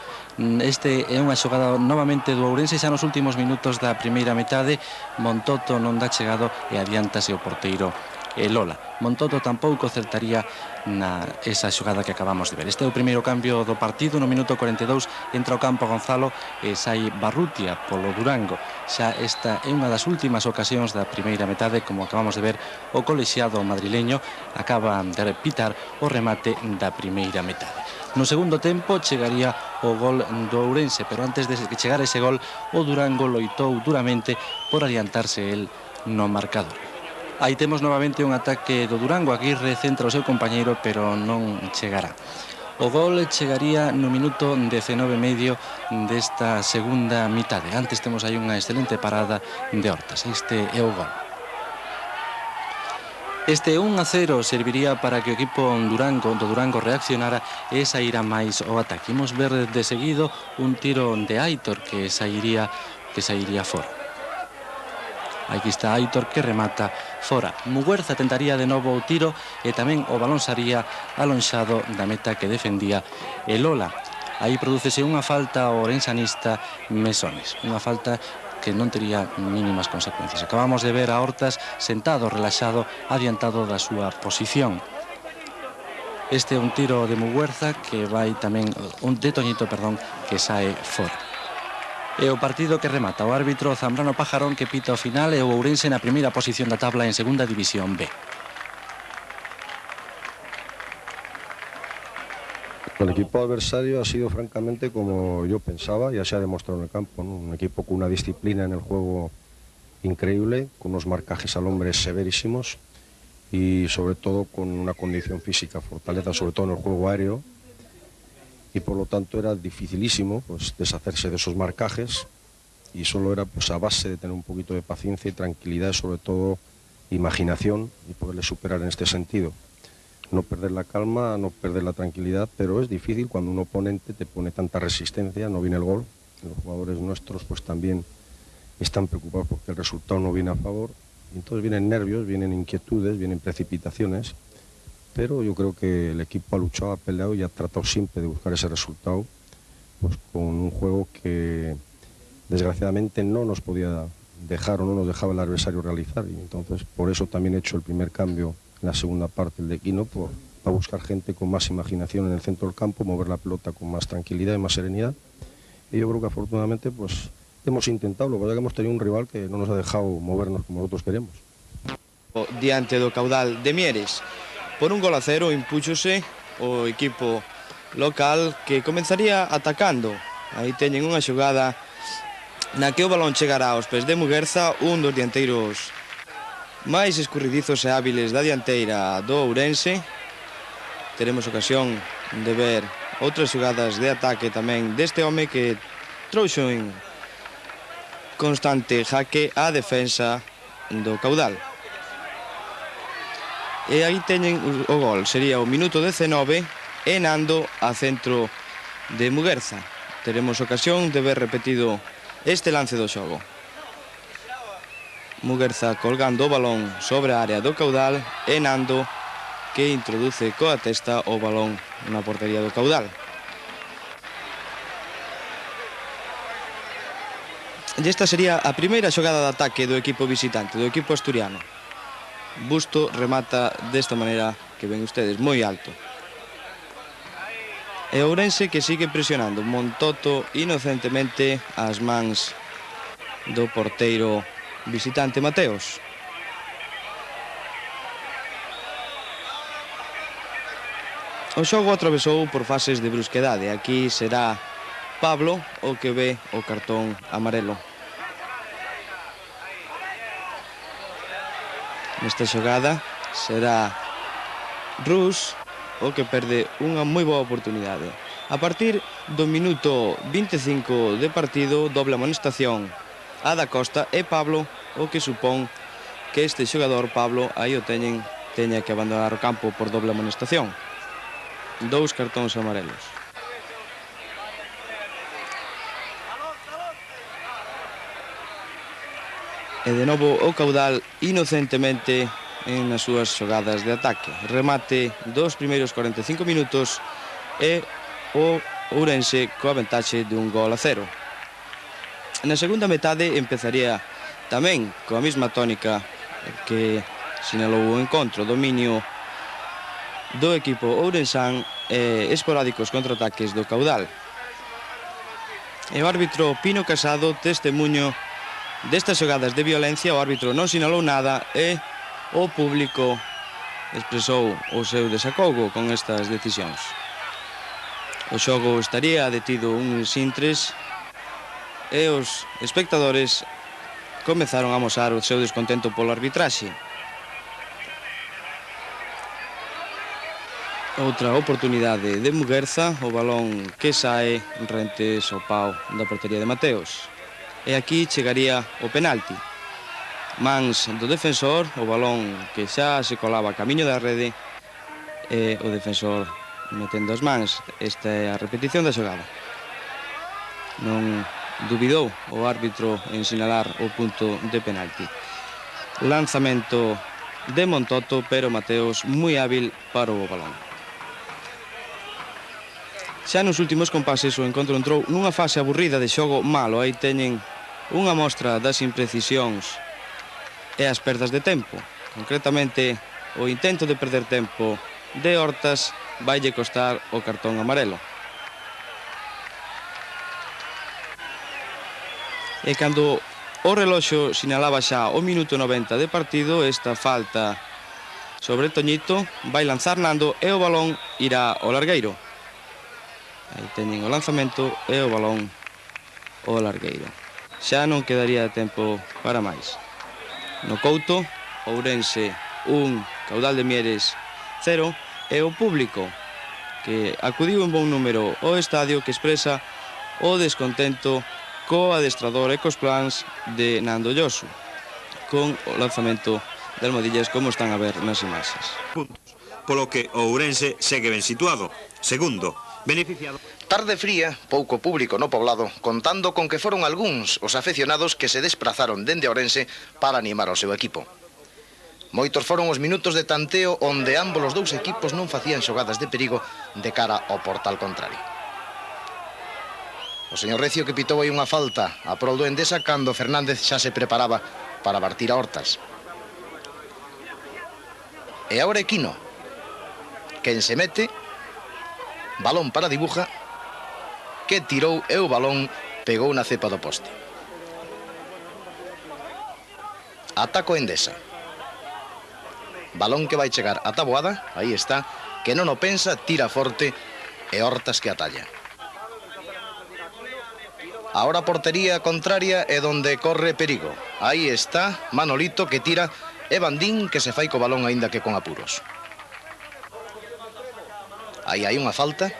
Este é unha xogada novamente do Ourense xa nos últimos minutos da primeira metade. Montoto non dá chegado e adiántase o porteiro Lola. Montoto tampouco acertaría na esa xogada que acabamos de ver. Este é o primeiro cambio do partido. No minuto 42 entra ao campo Gonzalo e sai Barrutia polo Durango. Xa esta é unha das últimas ocasións da primeira metade. Como acabamos de ver, o colexiado madrileño acaba de pitar o remate da primeira metade. No segundo tempo chegaría o gol do Ourense, pero antes de que chegara ese gol, o Durango loitou duramente por adiantarse el no marcador. Aí temos novamente un ataque do Durango. Aguirre centra o seu compañeiro, pero non chegará. O gol chegaría no minuto 19,5 desta segunda mitade. Antes temos aí unha excelente parada de Hortas. Este é o gol. Este 1-0 serviría para que o equipo do Durango reaccionara e saíra máis o ataque. Imos ver de seguido un tiro de Aitor que sairía fora. Aquí está Aitor que remata fora. Muguerza tentaría de novo o tiro e tamén o balón saría alonxado da meta que defendía Lola. Aí prodúcese unha falta ao ourensanista Mesones, unha falta que non tería mínimas consecuencias. Acabamos de ver a Hortas sentado, relaxado, adiantado da súa posición. Este é un tiro de Muguerza que vai tamén, de Toñito, perdón, que sae fora. E o partido que remata o árbitro Zambrano Pajarón, que pita o final, e o Ourense na primeira posición da tabla en segunda división B. El equipo adversario ha sido francamente como yo pensaba, ya se ha demostrado en el campo, ¿no? Un equipo con una disciplina en el juego increíble, con unos marcajes al hombre severísimos y sobre todo con una condición física, fortaleza sobre todo en el juego aéreo, y por lo tanto era dificilísimo pues deshacerse de esos marcajes, y solo era pues a base de tener un poquito de paciencia y tranquilidad y sobre todo imaginación y poderle superar en este sentido. No perder la calma, no perder la tranquilidad, pero es difícil cuando un oponente te pone tanta resistencia, no viene el gol. Los jugadores nuestros pues también están preocupados porque el resultado no viene a favor. Entonces vienen nervios, vienen inquietudes, vienen precipitaciones, pero yo creo que el equipo ha luchado, ha peleado y ha tratado siempre de buscar ese resultado, pues con un juego que desgraciadamente no nos podía dejar o no nos dejaba el adversario realizar, y entonces por eso también he hecho el primer cambio en la segunda parte del Equino, para buscar gente con más imaginación en el centro del campo, mover la pelota con más tranquilidad y más serenidad. Y yo creo que afortunadamente pues hemos intentado, lo que pasa es que hemos tenido un rival que no nos ha dejado movernos como nosotros queremos. Diante do caudal de Mieres, por 1-0 impúxose o equipo local, que comenzaría atacando. Aí teñen unha xogada na que o balón chegará aos pés de Muguerza, un dos dianteiros máis escurridizos e hábiles da dianteira do Ourense. Teremos ocasión de ver outras xogadas de ataque tamén deste home que trouxo en constante jaque a defensa do caudal. E aí teñen o gol, sería o minuto 19, e Nando a centro de Muguerza. Teremos ocasión de ver repetido este lance do xogo. Muguerza colgando o balón sobre a área do caudal e Nando que introduce coa testa o balón na portería do caudal. E esta sería a primeira xogada de ataque do equipo visitante, do equipo asturiano. Busto remata desta maneira que ven ustedes, moi alto. E Ourense que sigue presionando. Montoto inocentemente as mans do porteiro visitante Mateos. O xogo atravesou por fases de brusquedade. Aquí será Pablo o que ve o cartón amarelo. Nesta xogada será Rus o que perde unha moi boa oportunidade. A partir do minuto 25 de partido, doble amonestación a da Costa e Pablo, o que supón que este xogador, Pablo, aí o teña que abandonar o campo por doble amonestación. 2 cartóns amarelos. E de novo o Caudal inocentemente nas súas xogadas de ataque. Remate dos primeiros 45 minutos e o Ourense coa ventaxe de 1-0. Na segunda metade empezaría tamén coa mesma tónica que sinalou o encontro. Dominio do equipo ourensán e esporádicos contraataques do Caudal. E o árbitro Pino Casado, testemunho destas xogadas de violencia. O árbitro non sinalou nada e o público expresou o seu desacougo con estas decisións. O xogo estaría detido uns intres e os espectadores comezaron a amosar o seu descontento polo arbitraxe. Outra oportunidade de Muguerza, o balón que sae rente ao pau da portería de Mateos. E aquí chegaría o penalti. Mans do defensor, o balón que xa se colaba a camiño da rede e o defensor metendo as mans. Esta é a repetición da xogada. Non dubidou o árbitro en sinalar o punto de penalti. Lanzamento de Montoto, pero Mateos moi hábil para o balón. Xa nos últimos compases o encontro entrou nunha fase aburrida de xogo malo. Aí teñen unha mostra das imprecisións e as perdas de tempo. Concretamente, o intento de perder tempo de Hortas vaille costar o cartón amarelo. E cando o reloxo sinalaba xa o minuto 90 de partido, esta falta sobre Toñito vai lanzar Nando e o balón irá ao largueiro. Aí teñen o lanzamento e o balón ao largueiro. Xa non quedaría tempo para máis. No Couto, Ourense 1, Caudal de Mieres 0, e o público que acudiu en bon número ao estadio que expresa o descontento co adestrador e cos plans de Nando Yosu, con o lanzamento de Almodillas como están a ver nas imaxes. Polo que o Ourense segue ben situado. Segundo, beneficiado. Tarde fría, pouco público no poblado, contando con que foron algúns os afeccionados que se desprazaron dende Ourense para animar ao seu equipo. Moitos foron os minutos de tanteo onde ambos os dous equipos non facían xogadas de perigo de cara ao portal contrario. O señor Recio que pitou aí unha falta a prol do Endesa cando Fernández xa se preparaba para partir a Hortas. E agora Equino, quen se mete, balón para Dibuja, que tirou e o balón pegou na cepa do poste. Ataco Endesa. Balón que vai chegar a Taboada, aí está, que non o pensa, tira forte e Hortas que atalla. Ahora a portería contraria é donde corre perigo. Aí está Manolito que tira e Bandín que se fai co balón aínda que con apuros. Aí hai unha falta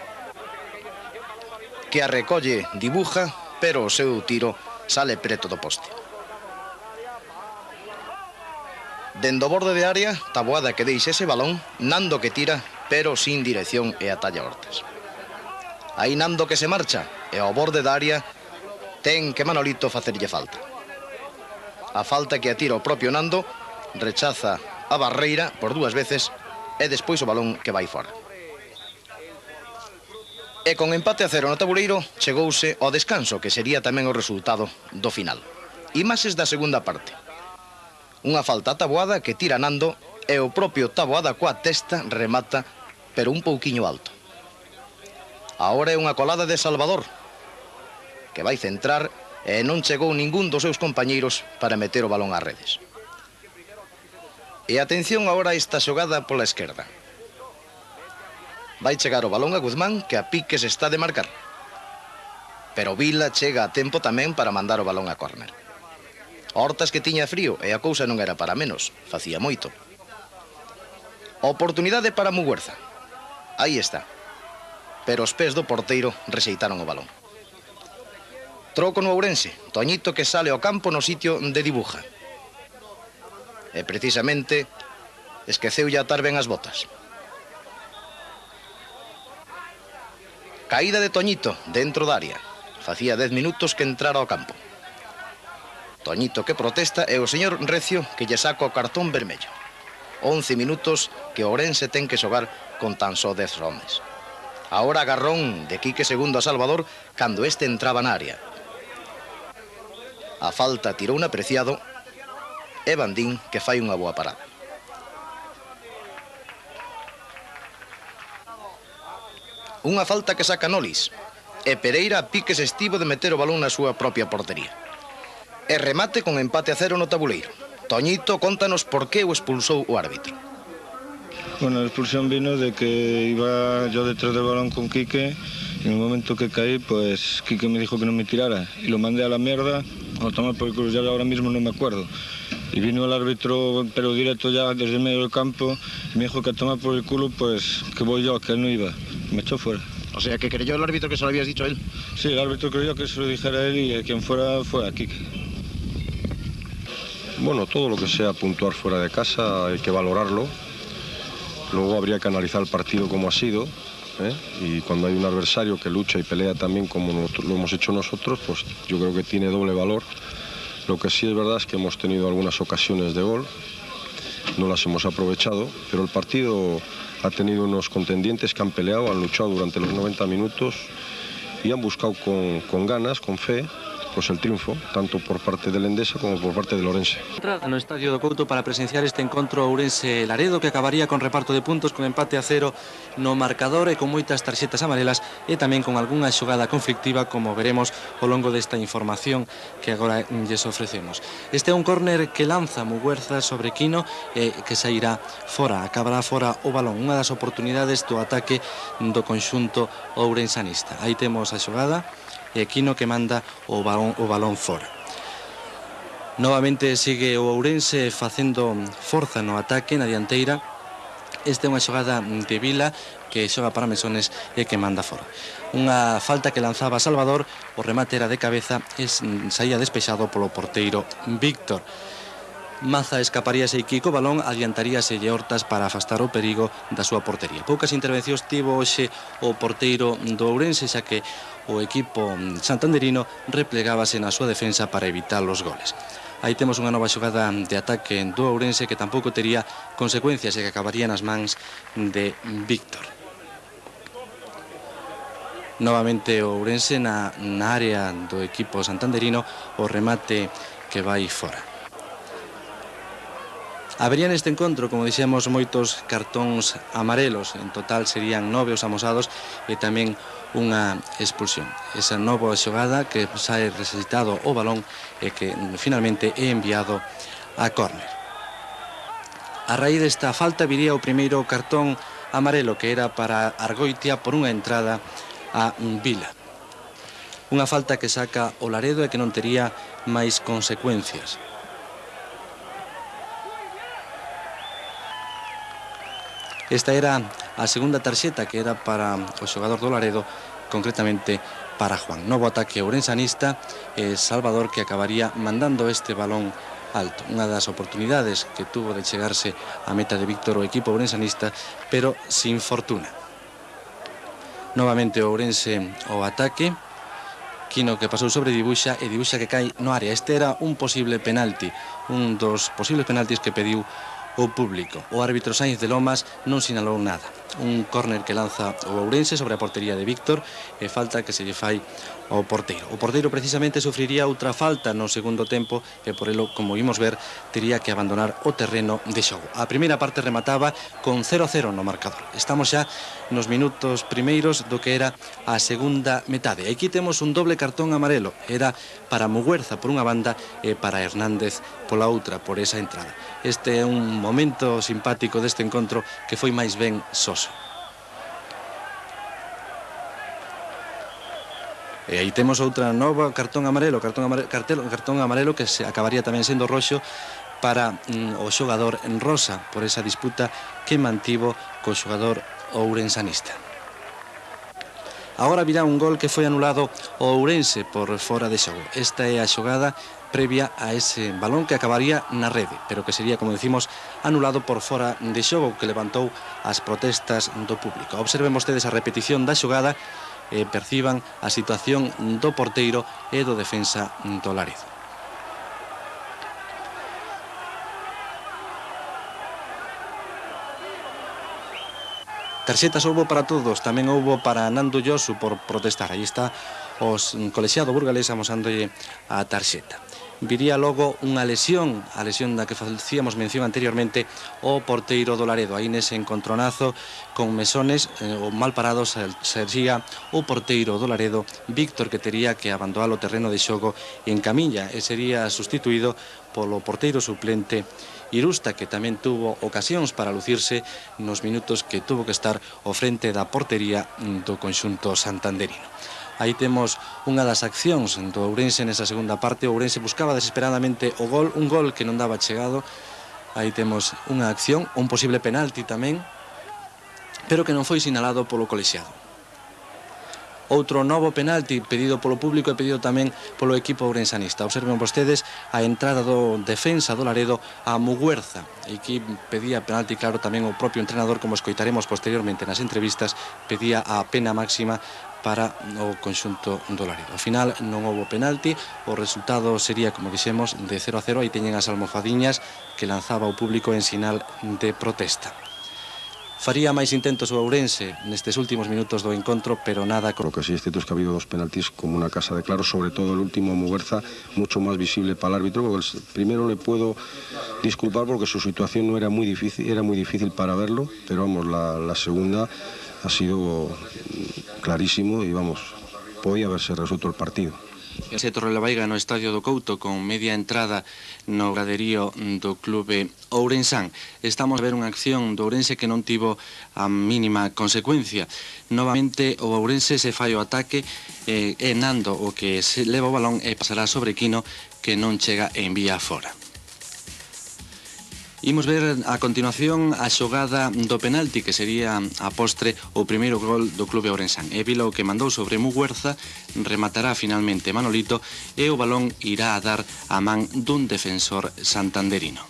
que a recolle Dibuja, pero o seu tiro sale preto do poste. Dendo borde de área, Taboada que deixa ese balón, Nando que tira, pero sin dirección e atalla Hortas. Aí Nando que se marcha e ao borde da área ten que Manolito facerlle falta. A falta que atira o propio Nando, rechaza a barreira por 2 veces e despois o balón que vai fora. E con empate a 0 no tabuleiro chegouse ao descanso, que sería tamén o resultado do final. Imaxes da segunda parte. Unha falta a Taboada que tira Nando e o propio Taboada coa testa remata, pero un pouquiño alto. Agora é unha colada de Salvador, que vai centrar e non chegou ningún dos seus compañeiros para meter o balón ás redes. E atención agora a esta xogada pola esquerda. Vai chegar o balón a Guzmán, que a piques está de marcar. Pero Vila chega a tempo tamén para mandar o balón a córner. Hortas que tiña frío e a cousa non era para menos, facía moito. Oportunidade para Muguerza. Aí está. Pero os pés do porteiro rexeitaron o balón. Troco no Ourense, Toñito que sale ao campo no sitio de Dibuja. E precisamente esqueceulle atar ben as botas. Caída de Toñito dentro da área. Facía 10 minutos que entrara ao campo. Toñito que protesta e o señor Recio que lle saca o cartón vermello. 11 minutos que o Ourense ten que xogar con tan só 10 homes. Ahora agarrón de Quique segundo a Salvador cando este entraba na área. A falta tirou un apreciado e Bandín que fai unha boa parada. Unha falta que saca Nolis e Pereira a piques estivo de meter o balón na súa propia portería. E remate con empate a 0 no tabuleiro. Toñito, contanos por que o expulsou o árbitro. Bueno, la expulsión vino de que iba yo detrás del balón con Quique y en el momento que caí, pues Quique me dijo que no me tirara y lo mandé a la mierda o tomar por el culo, ya ahora mismo no me acuerdo. Y vino el árbitro, pero directo ya desde el medio del campo, y me dijo que a tomar por el culo, pues que voy yo, que él no iba. Me echó fuera. O sea, que creyó el árbitro que se lo habías dicho a él. Sí, el árbitro creyó que se lo dijera a él y quien fuera fue a Quique. Bueno, todo lo que sea puntuar fuera de casa hay que valorarlo. Luego habría que analizar el partido como ha sido, ¿eh? Y cuando hay un adversario que lucha y pelea también como lo hemos hecho nosotros, pues yo creo que tiene doble valor. Lo que sí es verdad es que hemos tenido algunas ocasiones de gol, no las hemos aprovechado, pero el partido ha tenido unos contendientes que han peleado, han luchado durante los 90 minutos y han buscado con ganas, con fe, pues el triunfo, tanto por parte del Endesa como por parte del Ourense. No Estadio do Couto para presenciar este encontro Ourense-Laredo que acabaría con reparto de puntos, con empate a 0 no marcador e con moitas tarxetas amarelas e tamén con algunha xogada conflictiva, como veremos ao longo desta información que agora lles ofrecemos. Este é un córner que lanza Muguerza sobre Quino e que sairá fora, acabará fora o balón, unha das oportunidades do ataque do conxunto ourensanista. Aí temos a xogada e Quino que manda o balón fora. Novamente sigue o Ourense facendo forza no ataque na dianteira. Esta é unha xogada de Vila que xoga para Mesones e que manda fora. Unha falta que lanzaba Salvador, o remate era de cabeza e saía despexado polo porteiro Víctor. Maza escaparíase e Kiko balón, adiantaríase Hortas para afastar o perigo da súa portería. Poucas intervencións tivo hoxe o porteiro do Ourense, xa que o equipo santanderino replegábase na súa defensa para evitar os goles. Aí temos unha nova xogada de ataque do Ourense que tampouco tería consecuencias e que acabaría nas mans de Víctor. Novamente o Ourense na área do equipo santanderino, o remate que vai fora. Habería neste encontro, como dixemos, moitos cartóns amarelos. En total serían 9 os amosados e tamén unha expulsión. Esa nova xogada que sae resucitado o balón e que finalmente é enviado a córner. A raíz desta falta viría o primeiro cartón amarelo que era para Argoitia por unha entrada a Vila. Unha falta que saca o Laredo e que non tería máis consecuencias. Esta era a segunda tarxeta que era para o xogador do Laredo, concretamente para Juan. Novo ataque ourensanista e Salvador que acabaría mandando este balón alto. Unha das oportunidades que tuvo de chegarse a meta de Víctor o equipo ourensanista, pero sin fortuna. Novamente o Ourense ao ataque. Quino que pasou sobre Dibuxa e Dibuxa que cai no área. Este era un posible penalti, un dos posibles penaltis que pediu o público. O árbitro Sainz de Lomas non sinalou nada. un córner que lanza o Ourense sobre a portería de Víctor e falta que se lle fai ao porteiro. O porteiro precisamente sufriría outra falta no segundo tempo e por elo, como vimos ver, tería que abandonar o terreno de xogo. A primeira parte remataba con 0-0 no marcador. Estamos xa nos minutos primeiros do que era a segunda metade. Aquí temos un doble cartón amarelo. Era para Muguerza por unha banda e para Hernández pola outra, por esa entrada. Este é un momento simpático deste encontro que foi máis ben soso. E aí temos outra nova cartón amarelo que se acabaría tamén sendo roxo para o xogador en rosa por esa disputa que mantivo co xogador ourensanista. Agora virá un gol que foi anulado ao Ourense por fora de xogo. Esta é a xogada previa a ese balón que acabaría na rede, pero que sería, como decimos, anulado por fora de xogo, que levantou as protestas do público. Observen vostedes a repetición da xogada e perciban a situación do porteiro e do defensa do Laredo. Tarxetas houbo para todos, tamén houbo para Nando Yosu por protestar. Aí está o colexiado burgalés amosándolle a tarxeta. Viría logo unha lesión, a lesión da que facíamos mención anteriormente, o porteiro do Laredo. Aí nese encontronazo con Mesones, o mal parado sería o porteiro do Laredo, Víctor, que tería que abandonar o terreno de xogo en camilla e sería sustituído polo porteiro suplente Irusta, que tamén tuvo ocasións para lucirse nos minutos que tuvo que estar ao frente da portería do conxunto santanderino. Aí temos unha das accións do Ourense nesa segunda parte. O Ourense buscaba desesperadamente o gol, un gol que non daba chegado. Aí temos unha acción, un posible penalti tamén, pero que non foi sinalado polo colexiado. Outro novo penalti pedido polo público e pedido tamén polo equipo ourensanista. Observen vostedes a entrada do defensa do Laredo a Muguerza. Aquí pedía penalti, claro, tamén o propio entrenador, como escoitaremos posteriormente nas entrevistas, pedía a pena máxima para o conxunto do Laredo. Ao final non houbo penalti, o resultado sería, como dixemos, de 0-0. Aí teñen as almofadiñas que lanzaba o público en sinal de protesta. Faría máis intentos o Ourense nestes últimos minutos do encontro, pero nada. Lo que sí es cierto es que ha habido dos penaltis como una casa de claros, sobre todo el último Muguerza, mucho más visible para el árbitro. El primero le puedo disculpar porque su situación no era muy difícil para verlo, pero vamos, la segunda ha sido clarísimo y vamos, podía haberse resuelto el partido. Ese Torrelaveiga no estadio do Couto con media entrada no graderío do clube ourensán. Estamos a ver unha acción do Ourense que non tivo a mínima consecuencia. Novamente o Ourense se fai o ataque e Nando o que se leva o balón e pasará sobre Quino, que non chega e envía fora. Imos ver a continuación a xogada do penalti, que sería a postre o primeiro gol do clube ourensán. É Vila o que mandou sobre Muguerza, rematará finalmente Manolito e o balón irá a dar a man dun defensor santanderino.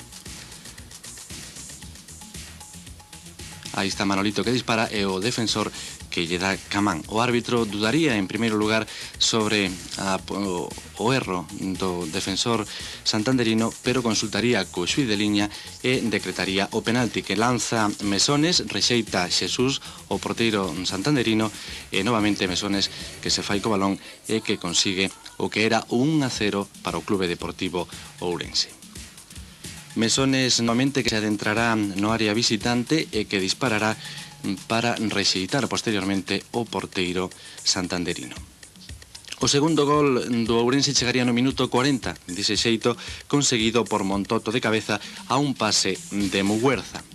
Aí está Manolito que dispara e o defensor que lle dá camán. O árbitro dudaría en primeiro lugar sobre o erro do defensor santanderino, pero consultaría co xuíz de liña e decretaría o penalti que lanza Mesones, rexeita Xesús, o porteiro santanderino, e novamente Mesones que se fai co balón e que consigue o que era 1-0 para o Clube Deportivo Ourense. Mesones novamente que se adentrará no área visitante e que disparará para rexeitar posteriormente o porteiro santanderino. O segundo gol do Ourense chegaría no minuto 40, dese xeito conseguido por Montoto de cabeza a un pase de Muguerza.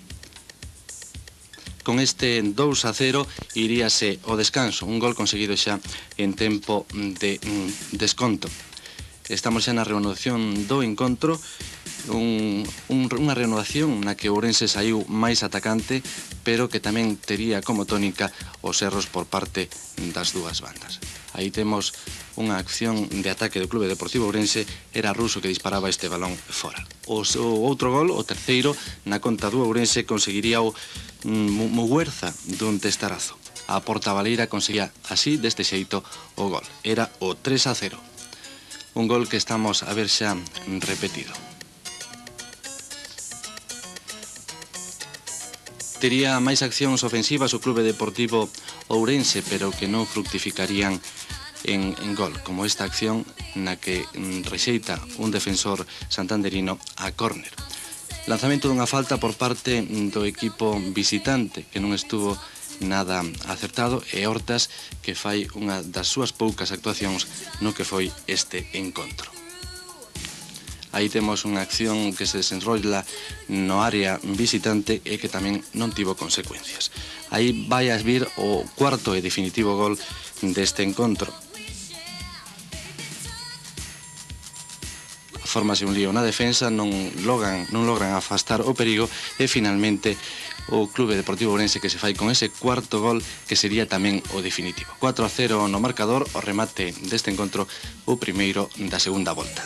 Con este 2-0 iríase o descanso, un gol conseguido xa en tempo de desconto. Estamos xa na reanudación do encontro, unha reanudación na que o Ourense saiu máis atacante, pero que tamén tería como tónica os erros por parte das dúas bandas. Aí temos unha acción de ataque do Clube Deportivo Ourense, era Ruso que disparaba este balón fora. O outro gol, o terceiro, na conta do Ourense conseguiría o Muguerza dun testarazo. A Portabaleira conseguía así, deste xeito, o gol. Era o 3-0. Un gol que estamos a ver xa repetido. Tería máis accións ofensivas o Clube Deportivo Ourense, pero que non fructificarían en gol, como esta acción na que rexeita un defensor santanderino a córner. Lanzamento dunha falta por parte do equipo visitante, que non estuvo nada acertado, e Hortas, que fai unha das súas poucas actuacións no que foi este encontro. Aí temos unha acción que se desenrolla no área visitante e que tamén non tivo consecuencias. Aí vai a vir o cuarto e definitivo gol deste encontro. Fórmase un lío na defensa, non logran afastar o perigo e finalmente o Clube Deportivo Ourense que se fai con ese cuarto gol que sería tamén o definitivo. 4-0 no marcador, o remate deste encontro, o primeiro da segunda volta.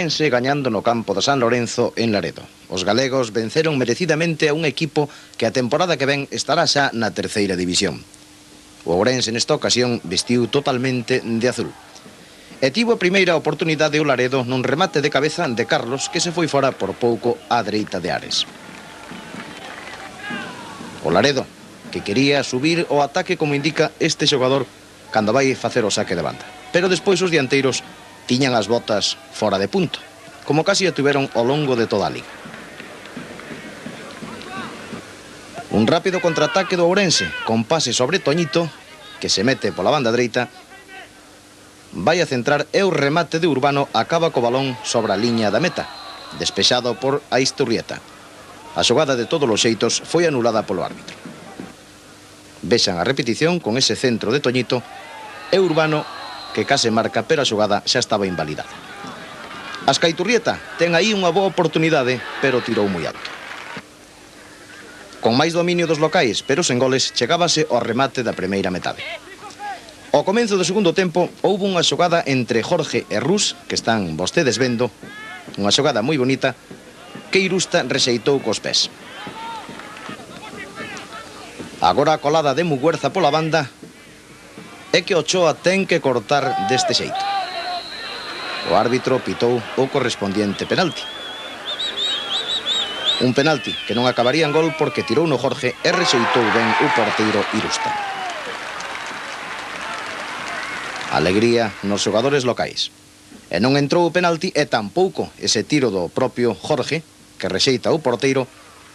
Ourense gañando no campo de San Lorenzo en Laredo. Os galegos venceron merecidamente a un equipo que a temporada que ven estará xa na terceira división. O Ourense nesta ocasión vestiu totalmente de azul. E tivo a primeira oportunidade o Laredo nun remate de cabeza de Carlos que se foi fora por pouco á dereita de Ares. O Laredo, que quería subir o ataque como indica este xogador cando vai facer o saque de banda. Pero despois os dianteiros tiñan as botas fora de punto, como casi a tiveron ao longo de toda a liga. Un rápido contraataque do Ourense, con pase sobre Toñito, que se mete pola banda dereita, vai a centrar e o remate de Urbano acaba co balón sobre a liña da meta, despexado por Aisturrieta. A xogada de todos os xeitos foi anulada polo árbitro. Vexan a repetición con ese centro de Toñito e Urbano que case marca, pero a xogada xa estaba invalidada. Ascaiturrieta ten aí unha boa oportunidade, pero tirou moi alto. Con máis dominio dos locais, pero sen goles, chegábase ao remate da primeira metade. Ao comezo do segundo tempo, houbo unha xogada entre Jorge e Rus, que están vostedes vendo, unha xogada moi bonita, que Irusta rexeitou cos pés. Agora a colada de Muguerza pola banda, é que Ochoa ten que cortar deste xeito. O árbitro pitou o correspondiente penalti. Un penalti que non acabaría en gol porque tirou no Jorge e rexeitou ben o porteiro Irusta. Alegría nos xogadores locais. E non entrou o penalti e tampouco ese tiro do propio Jorge, que rexeita o porteiro,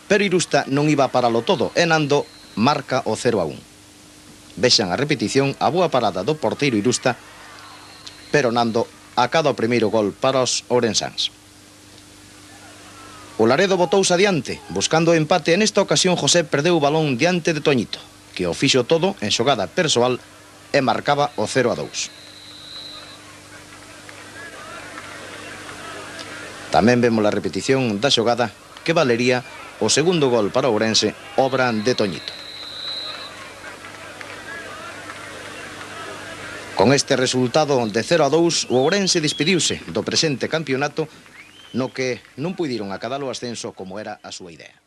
pero Irusta non iba a paralo todo e Nando marca o 0-1. Vexan a repetición, a boa parada do porteiro Irusta, pero Nando acada o primeiro gol para os ourensáns. O Laredo botouse adiante, buscando o empate, e nesta ocasión José perdeu o balón diante de Toñito, que o fixo todo en xogada persoal e marcaba o 0-2. Tamén vemos a repetición da xogada que valería o segundo gol para o Ourense, obra de Toñito. Con este resultado de 0-2, o Ourense despediuse do presente campeonato no que non puideron acadar o ascenso como era a súa idea.